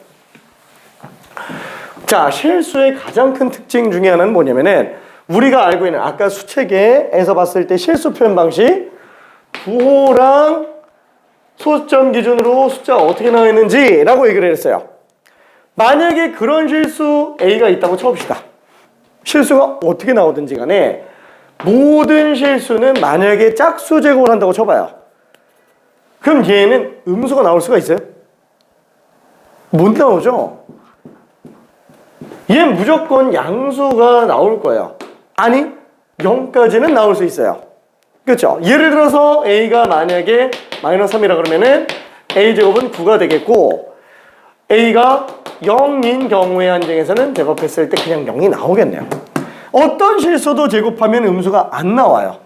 자, 실수의 가장 큰 특징 중에 하나는 뭐냐면은 우리가 알고 있는 아까 수체계에서 봤을 때 실수 표현 방식 부호랑 소수점 기준으로 숫자가 어떻게 나와 있는지 라고 얘기를 했어요. 만약에 그런 실수 A가 있다고 쳐봅시다. 실수가 어떻게 나오든지 간에 모든 실수는 만약에 짝수 제곱을 한다고 쳐봐요. 그럼 얘는 음수가 나올 수가 있어요? 못 나오죠? 얘는 무조건 양수가 나올 거예요. 아니, 0까지는 나올 수 있어요. 그렇죠? 예를 들어서 A가 만약에 -3이라 그러면은 A제곱은 9가 되겠고 A가 0인 경우의 한정에서는 제곱했을 때 그냥 0이 나오겠네요. 어떤 실수도 제곱하면 음수가 안 나와요.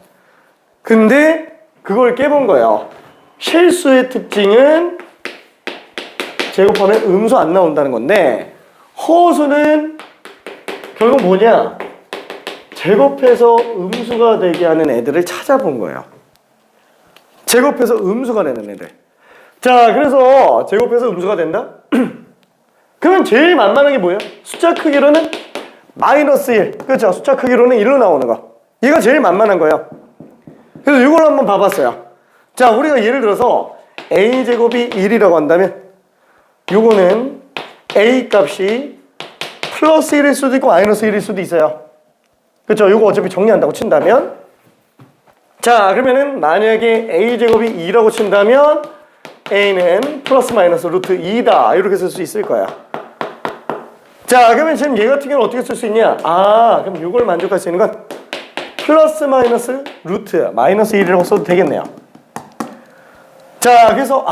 근데 그걸 깨본 거예요. 실수의 특징은 제곱하면 음수 안 나온다는 건데 허수는 결국 뭐냐? 제곱해서 음수가 되게 하는 애들을 찾아본 거예요. 제곱해서 음수가 되는 애들. 자, 그래서 제곱해서 음수가 된다? 그러면 제일 만만한 게 뭐예요? 숫자 크기로는 -1. 그렇죠? 숫자 크기로는 1로 나오는 거. 얘가 제일 만만한 거예요. 그래서 이걸 한번 봐봤어요. 자, 우리가 예를 들어서 a제곱이 1이라고 한다면 요거는 a 값이 플러스 1일 수도 있고 마이너스 1일 수도 있어요. 그렇죠? 요거 어차피 정리한다고 친다면 자, 그러면은 만약에 a제곱이 2라고 친다면 a는 플러스 마이너스 루트 2다 이렇게 쓸 수 있을 거야. 자, 그러면 지금 얘 같은 경우는 어떻게 쓸 수 있냐? 그럼 이걸 만족할 수 있는 건 플러스 마이너스 루트 마이너스 1이라고 써도 되겠네요. 자, 그래서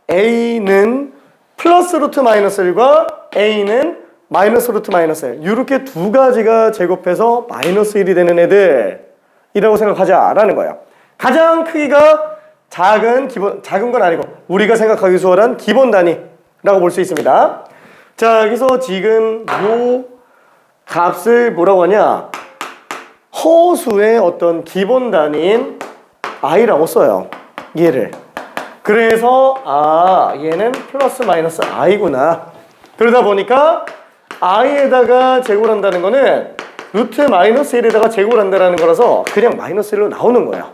a는 플러스 루트 마이너스 1과 a는 마이너스 루트 마이너스 1 이렇게 두 가지가 제곱해서 마이너스 1이 되는 애들이라고 생각하자라는 거예요. 가장 크기가 작은 건 아니고 우리가 생각하기 수월한 기본 단위라고 볼 수 있습니다. 자, 여기서 지금 요 값을 뭐라고 하냐? 허수의 어떤 기본 단위인 i라고 써요. 얘를. 그래서 얘는 플러스 마이너스 i구나. 그러다 보니까 i에다가 제곱을 한다는 거는 루트 마이너스 1에다가 제곱을 한다는 거라서 그냥 마이너스 1로 나오는 거예요.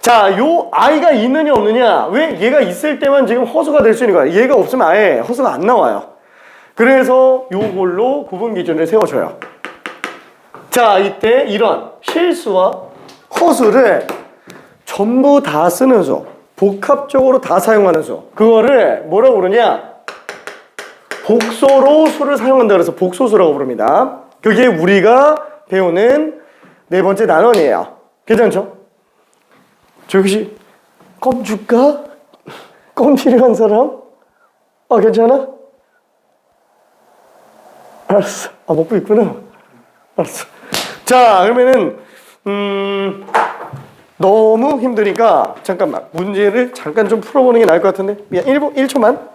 자, 요 i가 있느냐 없느냐. 왜? 얘가 있을 때만 지금 허수가 될 수 있는 거야. 얘가 없으면 아예 허수가 안 나와요. 그래서 요걸로 구분 기준을 세워줘요. 자, 이때 이런 실수와 허수를 전부 다 쓰는 수, 복합적으로 다 사용하는 수, 그거를 뭐라고 부르냐? 복소로 수를 사용한다 그래서 복소수라고 부릅니다. 그게 우리가 배우는 네 번째 단원이에요. 괜찮죠? 저 혹시 껌 줄까? 껌 필요한 사람? 아, 괜찮아? 알았어. 아, 먹고 있구나. 알았어. 자, 그러면은 너무 힘드니까 잠깐만 문제를 잠깐 좀 풀어보는 게 나을 것 같은데. 미안, 1초만.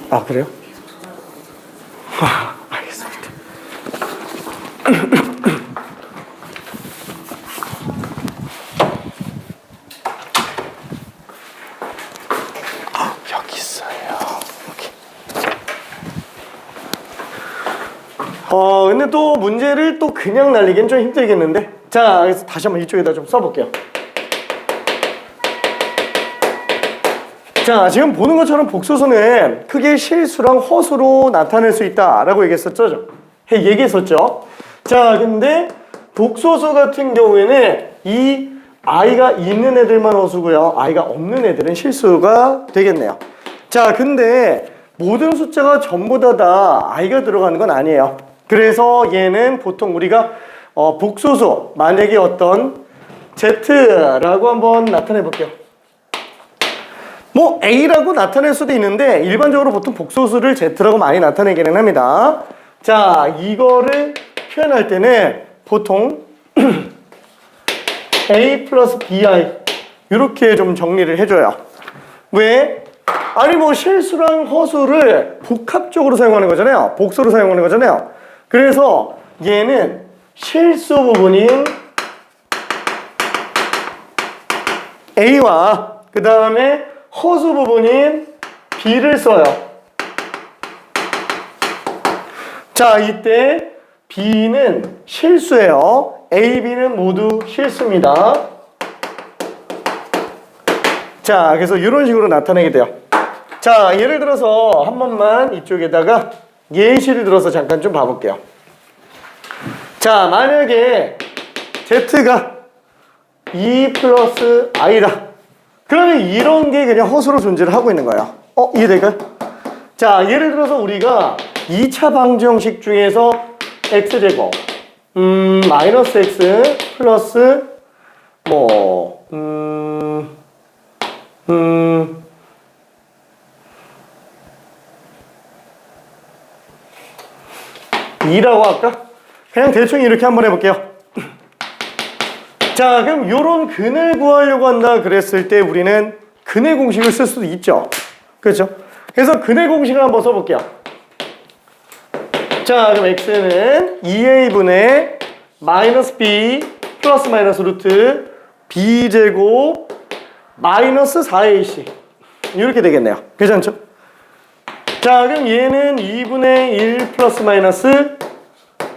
아, 그래요? 알겠습니다. 여기 있어요. 오케이. 근데 또 문제를 또 그냥 날리기엔 좀 힘들겠는데. 자, 그래서 다시 한번 이쪽에다 좀 써볼게요. 자, 지금 보는 것처럼 복소수는 크게 실수랑 허수로 나타낼 수 있다라고 얘기했었죠? 자, 근데 복소수 같은 경우에는 이 i가 있는 애들만 허수고요. i가 없는 애들은 실수가 되겠네요. 자, 근데 모든 숫자가 전부 다 i가 들어가는 건 아니에요. 그래서 얘는 보통 우리가 복소수, 만약에 어떤 z라고 한번 나타내 볼게요. 뭐 A라고 나타낼 수도 있는데 일반적으로 보통 복소수를 Z라고 많이 나타내기는 합니다. 자, 이거를 표현할 때는 보통 A 플러스 BI 이렇게 좀 정리를 해줘요. 왜? 아니 뭐 실수랑 허수를 복합적으로 사용하는 거잖아요. 복소로 사용하는 거잖아요. 그래서 얘는 실수 부분인 A와 그 다음에 허수 부분인 B를 써요. 자, 이때 B는 실수예요. A, B는 모두 실수입니다. 자, 그래서 이런 식으로 나타내게 돼요. 자, 예를 들어서 한 번만 이쪽에다가 예시를 들어서 잠깐 좀 봐볼게요. 자, 만약에 Z가 2 플러스 I다. 그러면 이런 게 그냥 허수로 존재를 하고 있는 거예요. 이해될까요? 자, 예를 들어서 우리가 2차 방정식 형식 중에서 x제곱 마이너스 x 플러스 뭐 2라고 할까? 그냥 대충 이렇게 한번 해볼게요. 자, 그럼 이런 근을 구하려고 한다 그랬을 때 우리는 근의 공식을 쓸 수도 있죠. 그렇죠? 그래서 근의 공식을 한번 써볼게요. 자, 그럼 x는 2a분의 마이너스 b 플러스 마이너스 루트 b제곱 마이너스 4ac 이렇게 되겠네요. 괜찮죠? 자, 그럼 얘는 2분의 1 플러스 마이너스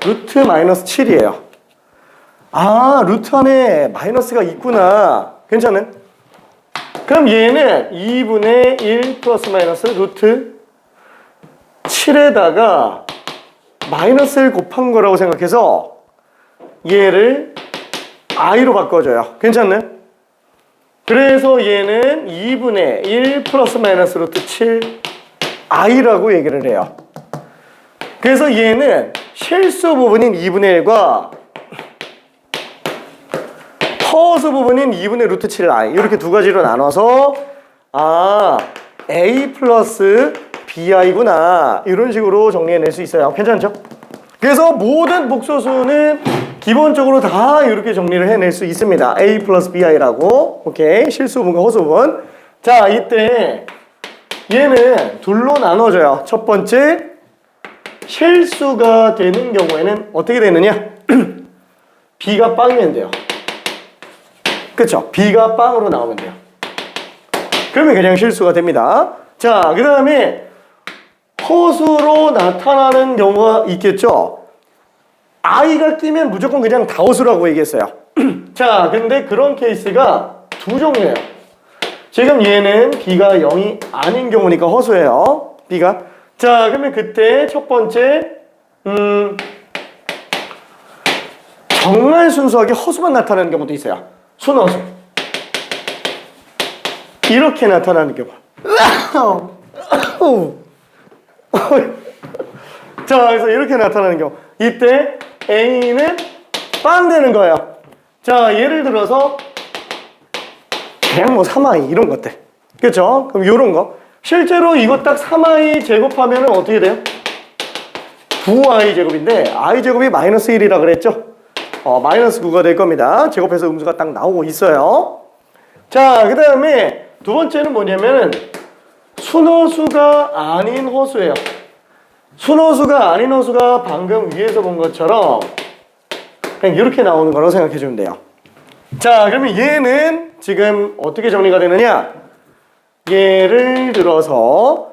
루트 마이너스 7이에요. 아, 루트 안에 마이너스가 있구나. 괜찮은? 그럼 얘는 2분의 1 플러스 마이너스 루트 7에다가 마이너스를 곱한 거라고 생각해서 얘를 i로 바꿔줘요. 괜찮네? 그래서 얘는 2분의 1 플러스 마이너스 루트 7 i라고 얘기를 해요. 그래서 얘는 실수 부분인 2분의 1과 허수 부분인 2분의 루트 7i 이렇게 두 가지로 나눠서 a 플러스 bi구나 이런 식으로 정리해낼 수 있어요. 괜찮죠? 그래서 모든 복소수는 기본적으로 다 이렇게 정리를 해낼 수 있습니다. a 플러스 bi라고. 오케이. 실수 부분과 허수 부분. 자, 이때 얘는 둘로 나눠져요. 첫 번째 실수가 되는 경우에는 어떻게 되느냐? b가 빵이면 돼요. 그쵸? b가 빵으로 나오면 돼요. 그러면 그냥 실수가 됩니다. 자, 그 다음에 허수로 나타나는 경우가 있겠죠? i가 끼면 무조건 그냥 다우수라고 얘기했어요. 자, 근데 그런 케이스가 두 종류예요. 지금 얘는 b가 0이 아닌 경우니까 허수예요. b가. 자, 그러면 그때 첫 번째 정말 순수하게 허수만 나타나는 경우도 있어요. 순허수. 이렇게 나타나는 경우. 자, 그래서 이렇게 나타나는 경우. 이때 A는 빵 되는 거예요. 자, 예를 들어서 그냥 뭐 3i 이런 것들. 그렇죠? 그럼 이런 거. 실제로 이거 딱 3i 제곱하면 어떻게 돼요? 9i 제곱인데 i 제곱이 마이너스 1이라 그랬죠? 마이너스 9가 될 겁니다. 제곱해서 음수가 딱 나오고 있어요. 자, 그 다음에 두 번째는 뭐냐면은 순허수가 아닌 허수예요. 순허수가 아닌 허수가 방금 위에서 본 것처럼 그냥 이렇게 나오는 거라고 생각해 주면 돼요. 자, 그러면 얘는 지금 어떻게 정리가 되느냐? 예를 들어서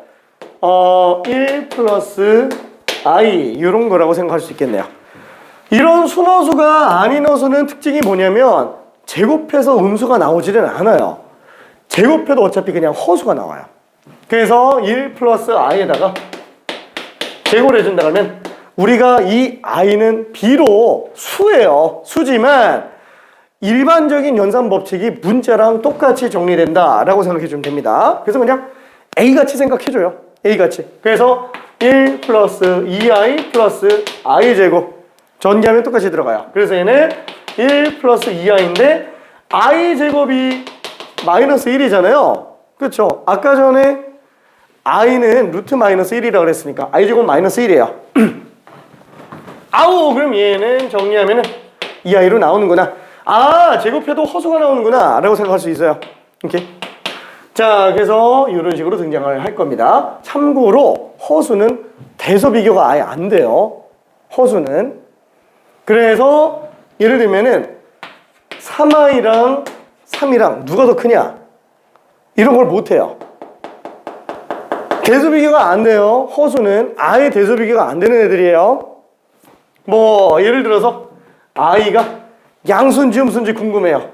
1 플러스 i 이런 거라고 생각할 수 있겠네요. 이런 순허수가 아닌 허수는 특징이 뭐냐면 제곱해서 음수가 나오지는 않아요. 제곱해도 어차피 그냥 허수가 나와요. 그래서 1 플러스 i에다가 제곱을 해준다 그러면 우리가 이 i는 b로 수예요. 수지만 일반적인 연산 법칙이 문자랑 똑같이 정리된다라고 생각해 주면 됩니다. 그래서 그냥 a같이 생각해줘요. a같이. 그래서 1 플러스 2i 플러스 i 제곱 전개하면 똑같이 들어가요. 그래서 얘는 1 플러스 2i인데 i 제곱이 마이너스 1이잖아요. 그렇죠? 아까 전에 i는 루트 마이너스 1이라고 그랬으니까 i 제곱 마이너스 1이에요. 아우, 그럼 얘는 정리하면은 2i로 나오는구나. 아, 제곱해도 허수가 나오는구나 라고 생각할 수 있어요. 이렇게. 자, 그래서 이런 식으로 등장을 할 겁니다. 참고로 허수는 대서 비교가 아예 안 돼요. 허수는. 그래서 예를 들면은 3i랑 3이랑 누가 더 크냐? 이런 걸 못해요. 대서 비교가 안 돼요. 허수는 아예 대서 비교가 안 되는 애들이에요. 뭐 예를 들어서 i가 양수인지 음수인지 궁금해요.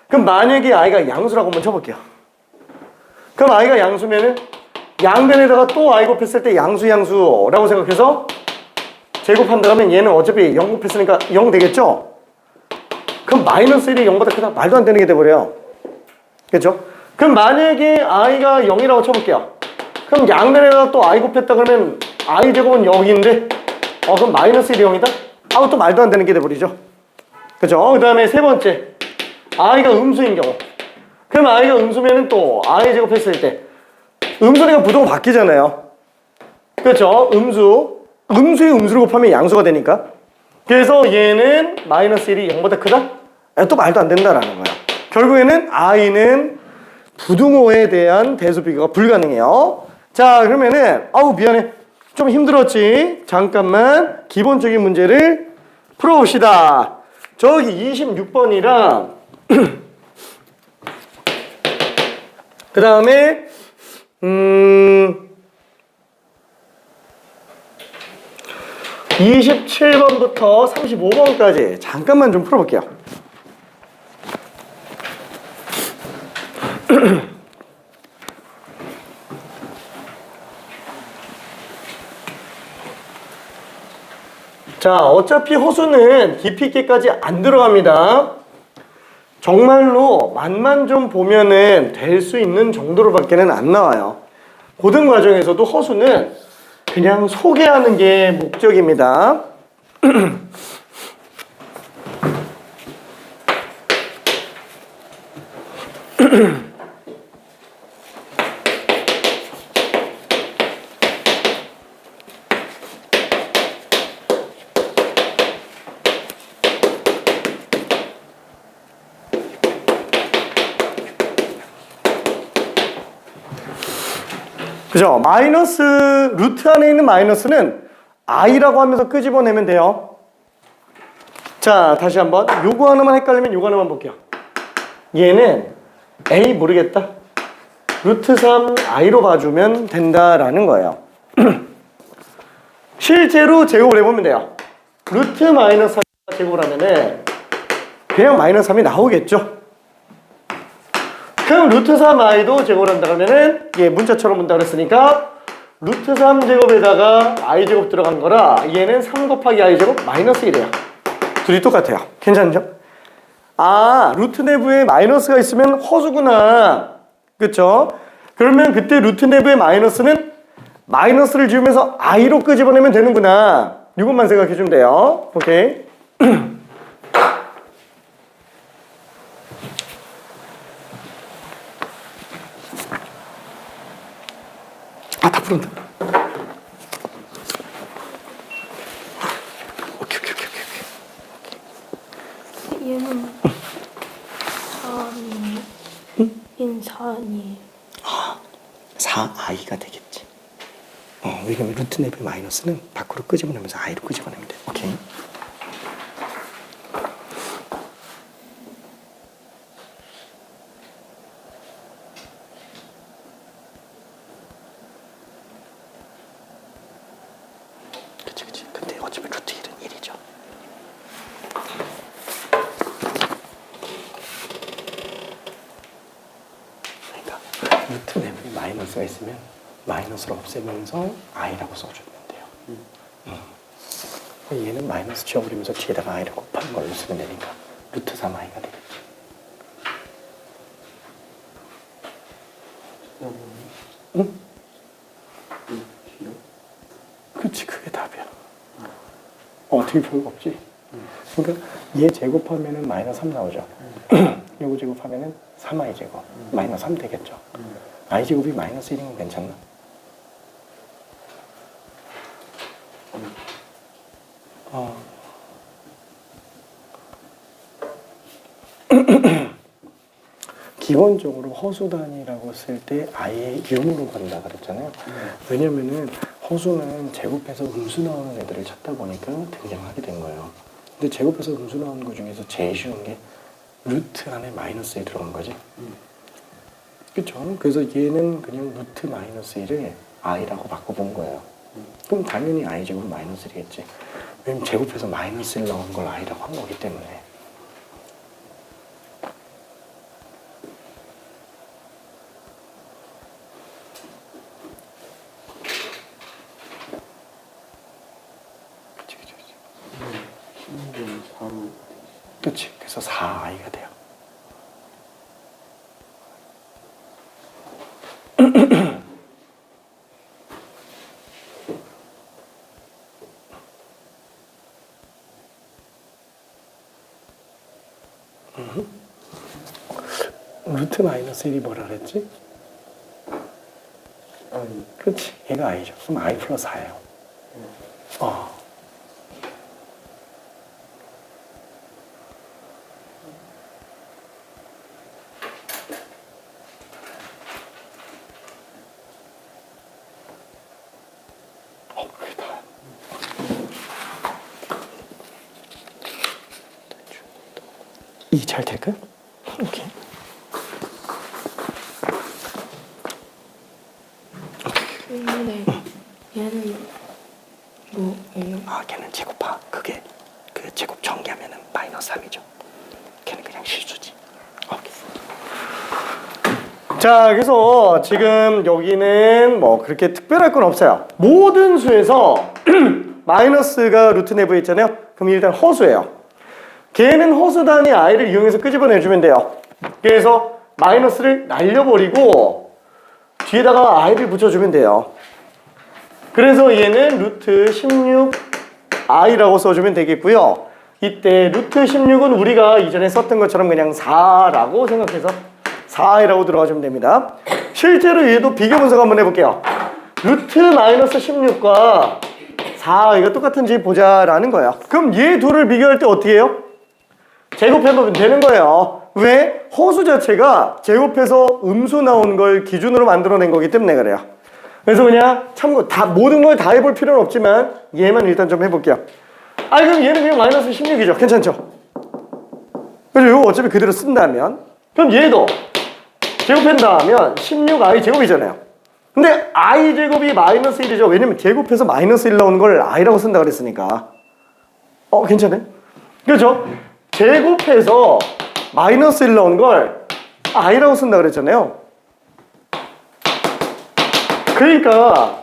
그럼 만약에 i가 양수라고 한번 쳐볼게요. 그럼 i가 양수면은 양변에다가 또 i 곱했을 때 양수라고 생각해서 제곱한다 하면 얘는 어차피 0 곱했으니까 0 되겠죠? 그럼 마이너스 1이 0보다 크다? 말도 안 되는 게 돼버려요. 그렇죠? 그럼 만약에 i가 0이라고 쳐볼게요. 그럼 양변에다가 또 i 곱했다 그러면 i 제곱은 0인데 그럼 마이너스 1이 0이다? 아우, 또 말도 안 되는 게 돼버리죠. 그죠? 그 다음에 세 번째 i가 음수인 경우. 그럼 i가 음수면은 또 i 제곱했을 때 음수니까 부동은 바뀌잖아요. 그렇죠? 음수에 음수를 곱하면 양수가 되니까. 그래서 얘는 마이너스 1이 0보다 크다? 또 말도 안 된다라는 거야. 결국에는 i는 부등호에 대한 대수 비교가 불가능해요. 자, 그러면은 미안해, 좀 힘들었지? 잠깐만 기본적인 문제를 풀어봅시다. 저기 26번이랑 그 다음에 27번부터 35번까지 잠깐만 좀 풀어볼게요. 자, 어차피 허수는 깊이 있게까지 안 들어갑니다. 정말로 맛만 좀 보면은 될 수 있는 정도로밖에는 안 나와요. 고등 과정에서도 허수는 그냥 소개하는 게 목적입니다. 그죠? 마이너스, 루트 안에 있는 마이너스는 i라고 하면서 끄집어내면 돼요. 자, 다시 한번. 요거 하나만 헷갈리면 요거 하나만 볼게요. 얘는 a 모르겠다. 루트 3 i로 봐주면 된다라는 거예요. 실제로 제곱을 해보면 돼요. 루트 마이너스 3 제곱을 하면은 그냥 마이너스 3이 나오겠죠. 그럼 루트 3i도 제곱을 한다 그러면은 얘 문자처럼 본다 그랬으니까 루트 3제곱에다가 i제곱 들어간 거라 얘는 3 곱하기 i제곱 마이너스 1이에요. 둘이 똑같아요. 괜찮죠? 아, 루트 내부에 마이너스가 있으면 허수구나. 그쵸? 그러면 그때 루트 내부의 마이너스는 마이너스를 지우면서 i로 끄집어내면 되는구나. 이것만 생각해 주면 돼요. 오케이. 아, 다 풀었네. 오케이. 얘는 4인 4아니에요. 4i가 되겠지. 왜냐면 루트 내부의 마이너스는 밖으로 끄집어내면서 i로 끄집어내면 돼. 오케이. 그치. 근데 어차피 루트 1은 1이죠. 그러니까 루트 내부에 마이너스가 있으면 마이너스를 없애면서 i라고 써주면 돼요. 얘는 마이너스 지워버리면서 뒤에다가 i를 곱하는 걸로 쓰면 되니까 루트 3i가 되겠지. 응? 그치, 그게 답이야. 어떻게 별거 없지? 그러니까 얘 제곱하면은 마이너스 3 나오죠. 요거 제곱하면은 3i 제곱 마이너스 3 되겠죠. i 제곱이 마이너스 1이면 괜찮나? 기본적으로 허수단위라고 쓸 때 아예 0으로 간다 그랬잖아요. 왜냐면은 허수는 제곱해서 음수 나오는 애들을 찾다 보니까 등장하게 된 거예요. 근데 제곱해서 음수 나오는 것 중에서 제일 쉬운 게 루트 안에 마이너스 1 들어간 거지. 그쵸? 그래서 얘는 그냥 루트 마이너스 1을 i라고 바꿔본 거예요. 그럼 당연히 i 제곱은 마이너스 1이겠지. 왜냐면 제곱해서 마이너스 1 나오는 걸 i라고 한 거기 때문에. 그치. 그래서 4i가 돼요. 루트 마이너스 1이 뭐라 그랬지? 그렇지. 얘가 i죠. 그럼 i 플러스 4예요. 그게 다. 이 잘 될까요? 오케이. 근데 얘는 뭐예요? 걔는 제곱파. 그게 그 제곱 전개하면은 마이너스 3이죠. 걔는 그냥 실수지. 오케이. 자, 그래서 지금 여기는 뭐 그렇게 특별할 건 없어요. 모든 수에서 마이너스가 루트 내부에 있잖아요. 그럼 일단 허수예요. 걔는 허수단위 i를 이용해서 끄집어내주면 돼요. 그래서 마이너스를 날려버리고 뒤에다가 i를 붙여주면 돼요. 그래서 얘는 루트 16i라고 써주면 되겠고요. 이때 루트 16은 우리가 이전에 썼던 것처럼 그냥 4라고 생각해서 4i라고 들어가주면 됩니다. 실제로 얘도 비교 분석 한번 해볼게요. 루트 마이너스 16과 4i가 똑같은지 보자라는 거예요. 그럼 얘 둘을 비교할 때 어떻게 해요? 제곱해보면 되는 거예요. 왜? 허수 자체가 제곱해서 음수 나오는 걸 기준으로 만들어낸 거기 때문에 그래요. 그래서 그냥 참고 모든 걸 다 해볼 필요는 없지만 얘만 일단 좀 해볼게요. 그럼 얘는 그냥 마이너스 16이죠. 괜찮죠? 그죠? 이거 어차피 그대로 쓴다면 그럼 얘도 제곱한다면 16i 제곱이잖아요. 근데 i 제곱이 마이너스 1이죠. 왜냐면 제곱해서 마이너스 1 나오는 걸 i라고 쓴다 그랬으니까. 괜찮아요? 그렇죠? 제곱해서 마이너스 1 나온 걸 i라고 쓴다 그랬잖아요. 그러니까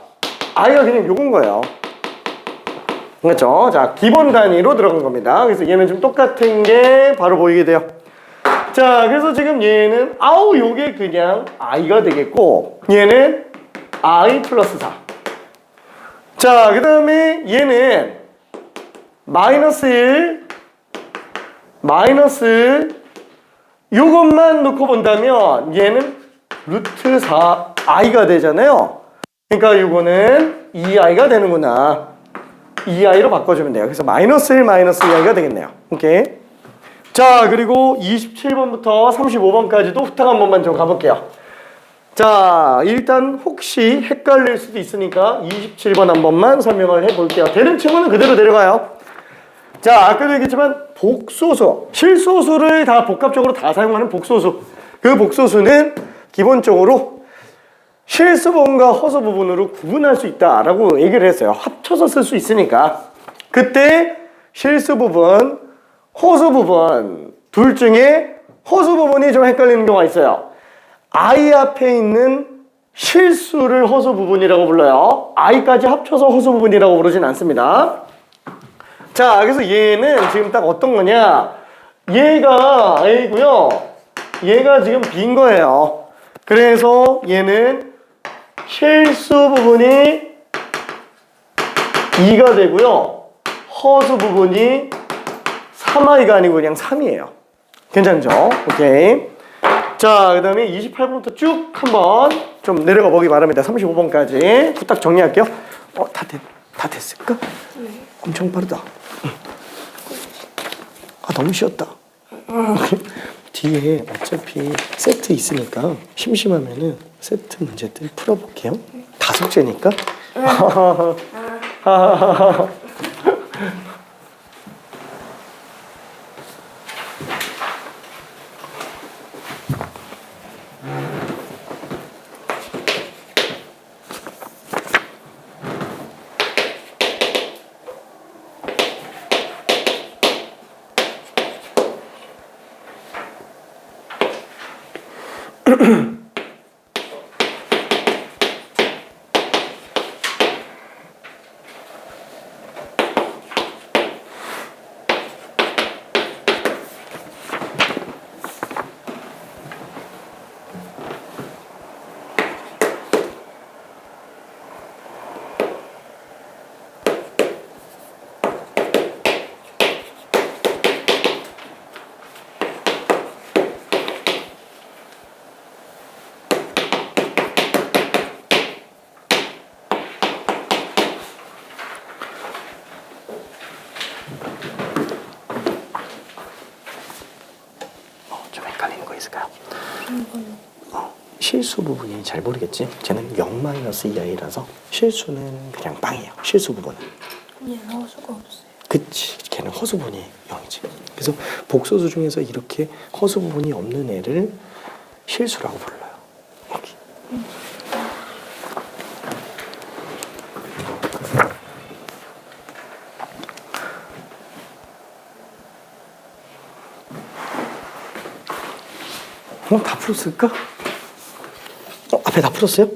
i가 그냥 요건 거예요. 그렇죠? 자, 기본 단위로 들어간 겁니다. 그래서 얘는 좀 똑같은 게 바로 보이게 돼요. 자, 그래서 지금 얘는 요게 그냥 i가 되겠고 얘는 i 플러스 4. 자, 그 다음에 얘는 마이너스 1 마이너스 요것만 놓고 본다면 얘는 루트 4 i가 되잖아요. 그러니까 요거는 2i가 되는구나. 2i로 바꿔주면 돼요. 그래서 마이너스 1 마이너스 2i가 되겠네요. 오케이. 자, 그리고 27번부터 35번까지도 후딱 한 번만 좀 가볼게요. 자, 일단 혹시 헷갈릴 수도 있으니까 27번 한 번만 설명을 해볼게요. 되는 친구는 그대로 내려가요. 자, 아까도 얘기했지만 복소수, 실소수를 다 복합적으로 다 사용하는 복소수. 그 복소수는 기본적으로 실수 부분과 허수 부분으로 구분할 수 있다라고 얘기를 했어요. 합쳐서 쓸 수 있으니까. 그때 실수 부분, 허수 부분 둘 중에 허수 부분이 좀 헷갈리는 경우가 있어요. i 앞에 있는 실수를 허수 부분이라고 불러요. i까지 합쳐서 허수 부분이라고 부르진 않습니다. 자, 그래서 얘는 지금 딱 어떤 거냐? 얘가 a고요. 얘가 지금 b인 거예요. 그래서 얘는 실수 부분이 2가 되고요. 허수 부분이 3i가 아니고 그냥 3이에요. 괜찮죠? 오케이. 자, 그 다음에 28번부터 쭉 한번 좀 내려가 보기 바랍니다. 35번까지 후딱 정리할게요. 다 됐을까? 네. 엄청 빠르다. 너무 쉬웠다. 뒤에 어차피 세트 있으니까 심심하면은 세트 문제들 풀어볼게요. 다 숙제니까. 좀 헷갈리는 거 있을까요? 실수 부분이 잘 모르겠지? 쟤는 0-2i라서 실수는 그냥 빵이에요. 실수 부분은. 얘는 허수가 없어요. 그치. 걔는 허수 부분이 0이지. 그래서 복소수 중에서 이렇게 허수 부분이 없는 애를 실수라고 불러요. 여기. 다 풀었을까? 앞에 다 풀었어요?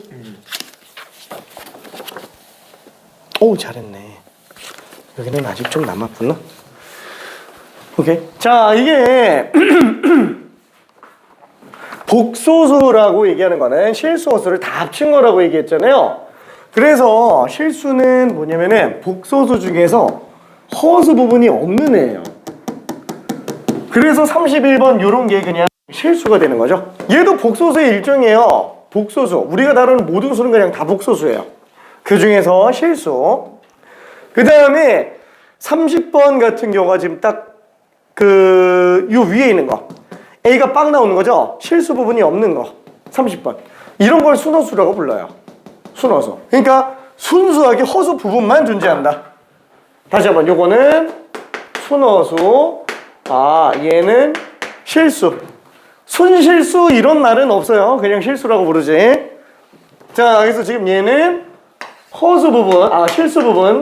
오, 잘했네. 여기는 아직 좀 남았구나. 오케이. 자, 이게 복소수라고 얘기하는 거는 실수허수를 다 합친 거라고 얘기했잖아요. 그래서 실수는 뭐냐면은 복소수 중에서 허수 부분이 없는 애예요. 그래서 31번 요런 게 그냥 실수가 되는 거죠. 얘도 복소수의 일종이에요. 복소수. 우리가 다루는 모든 수는 그냥 다 복소수예요. 그 중에서 실수. 그 다음에 30번 같은 경우가 지금 딱 요 위에 있는 거. A가 빡 나오는 거죠. 실수 부분이 없는 거. 30번. 이런 걸 순허수라고 불러요. 순허수. 그러니까 순수하게 허수 부분만 존재한다. 다시 한번 요거는 순허수. 얘는 실수. 순실수 이런 말은 없어요. 그냥 실수라고 부르지. 자, 그래서 지금 얘는 허수 부분, 실수 부분.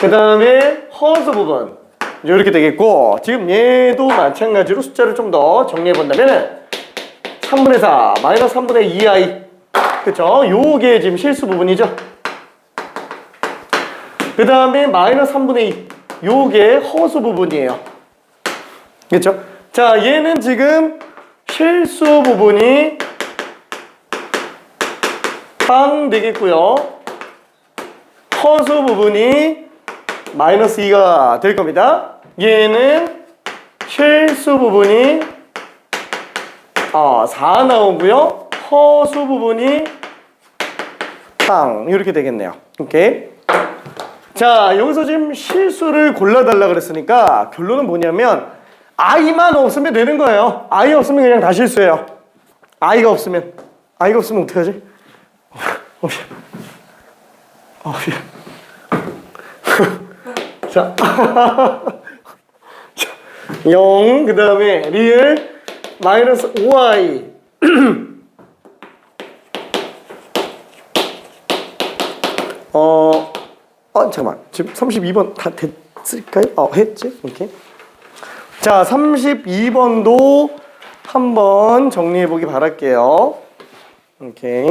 그 다음에 허수 부분 이렇게 되겠고, 지금 얘도 마찬가지로 숫자를 좀 더 정리해 본다면은 3분의 4 마이너스 3분의 2i, 그쵸? 요게 지금 실수 부분이죠. 그 다음에 마이너스 3분의 2 요게 허수 부분이에요. 그쵸? 자, 얘는 지금 실수 부분이 방 되겠고요, 허수 부분이 마이너스 2가 될 겁니다. 얘는 실수 부분이 4 나오고요, 허수 부분이 3 이렇게 되겠네요. 오케이. 자, 여기서 지금 실수를 골라달라 그랬으니까 결론은 뭐냐면 i만 없으면 되는 거예요. i 없으면 그냥 다 실수예요. i가 없으면 어떡하지? 자, 0, 그 다음에 리을 마이너스 5i 잠깐만, 지금 32번 다 됐을까요? 했지? 오케이. 자, 32번도 한번 정리해 보기 바랄게요. 오케이.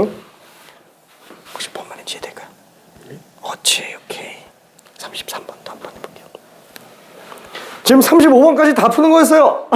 혹시 번만 해주셔야 될까요? 오케이. 33번도 한번 해볼게요. 지금 35번까지 다 푸는 거였어요.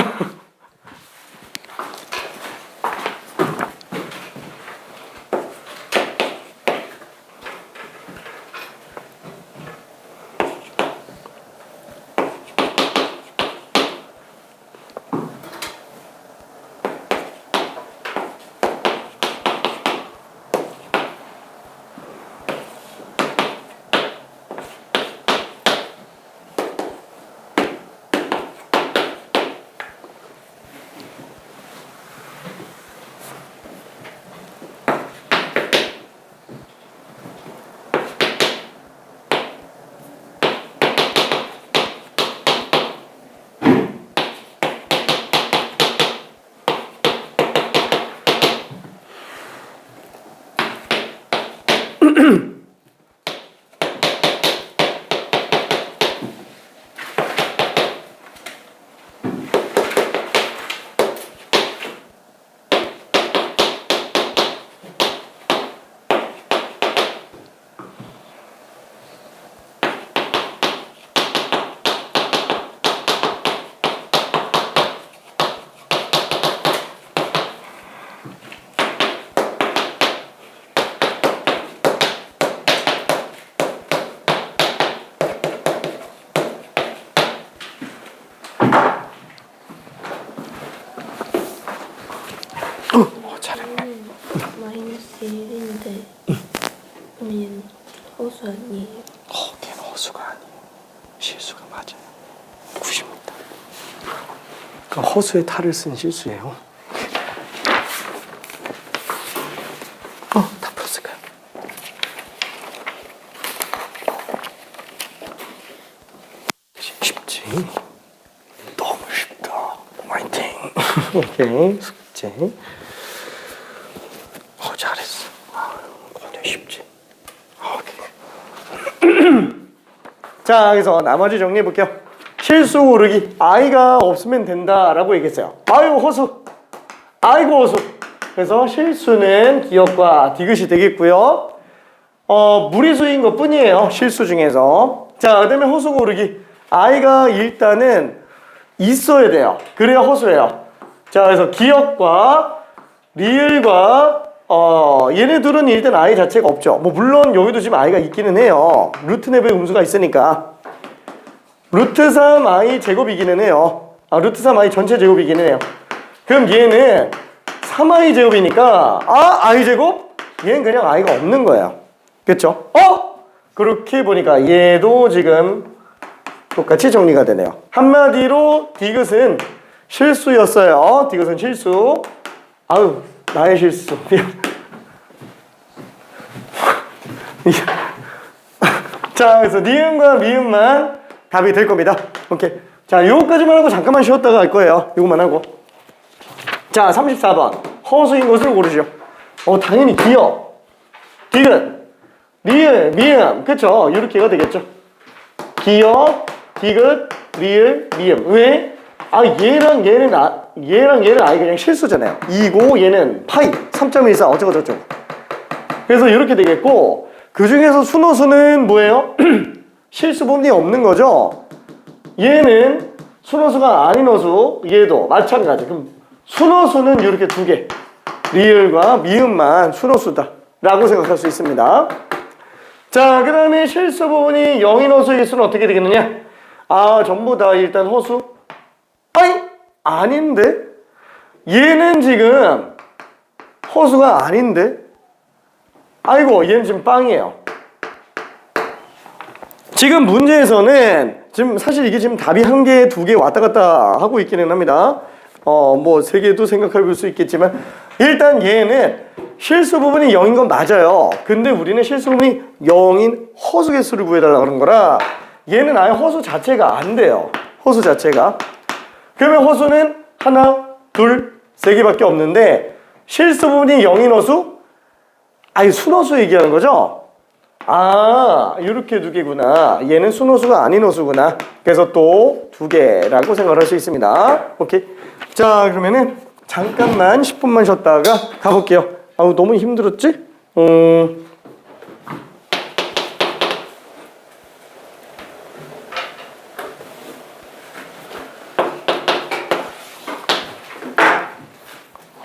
마이너스 1인데 얘는 허수 아니에요? 걔는 허수가 아니에요. 실수가 맞아요. 90입니다. 그러니까 허수의 탈을 쓴 실수예요. 다 풀었을까요? 쉽지? 너무 쉽다. 화이팅! 오케이, 숙제. 잘했어. 굉장히 쉽지? 오케이. 자, 그래서 나머지 정리해 볼게요. 실수 고르기. i가 없으면 된다라고 얘기했어요. 아유, 허수. 아이고, 허수. 그래서 실수는 기억과 디귿이 되겠고요. 무리수인 것 뿐이에요. 실수 중에서. 자, 그 다음에 허수 고르기. i가 일단은 있어야 돼요. 그래야 허수예요. 자, 그래서 기억과 리을과 얘네들은 일단 i 자체가 없죠. 뭐 물론 여기도 지금 i가 있기는 해요. 루트 내부에 음수가 있으니까. 루트 3i 제곱이기는 해요. 루트 3i 전체 제곱이기는 해요. 그럼 얘는 3i 제곱이니까 i 제곱? 얘는 그냥 i가 없는 거예요. 그쵸? 그렇게 보니까 얘도 지금 똑같이 정리가 되네요. 한마디로 디귿은 실수였어요. 디귿은 실수. 아유, 나의 실수. 자, 그래서 니은과 미음만 답이 될 겁니다. 오케이. 자, 요거까지만 하고 잠깐만 쉬었다가 갈 거예요. 요거만 하고. 자, 34번. 허수인 것을 고르시오. 당연히 기억, 디귿, 리을, 미음. 그쵸? 이렇게가 되겠죠. 기역, 디귿, 리을, 미음. 왜? 얘랑 얘는 아예 그냥 실수잖아요. 2고 얘는 파이 3.14 어쩌고저쩌고. 그래서 이렇게 되겠고, 그 중에서 순호수는 뭐예요? 실수 부분이 없는 거죠. 얘는 순호수가 아닌 호수, 얘도 마찬가지. 그럼 순호수는 이렇게 두 개, 리을과 미음만 순호수다 라고 생각할 수 있습니다. 자, 그 다음에 실수 부분이 영인 호수의 수는 어떻게 되겠느냐? 전부 다 일단 호수? 아닌데? 얘는 지금 호수가 아닌데? 아이고, 얘는 지금 빵이에요. 지금 문제에서는 지금 사실 이게 지금 답이 한 개, 두 개 왔다 갔다 하고 있기는 합니다. 뭐 세 개도 생각해 볼 수 있겠지만 일단 얘는 실수 부분이 0인 건 맞아요. 근데 우리는 실수 부분이 0인 허수 개수를 구해달라고 하는 거라 얘는 아예 허수 자체가 안 돼요. 허수 자체가. 그러면 허수는 하나, 둘, 세 개밖에 없는데 실수 부분이 0인 허수? 순허수 얘기하는 거죠? 이렇게 두 개구나. 얘는 순호수가 아닌 호수구나. 그래서 또 두 개라고 생각할 수 있습니다. 오케이. 자, 그러면은 잠깐만 10분만 쉬었다가 가볼게요. 너무 힘들었지?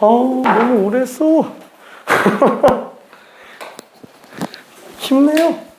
너무 오래 했어. 힘내요.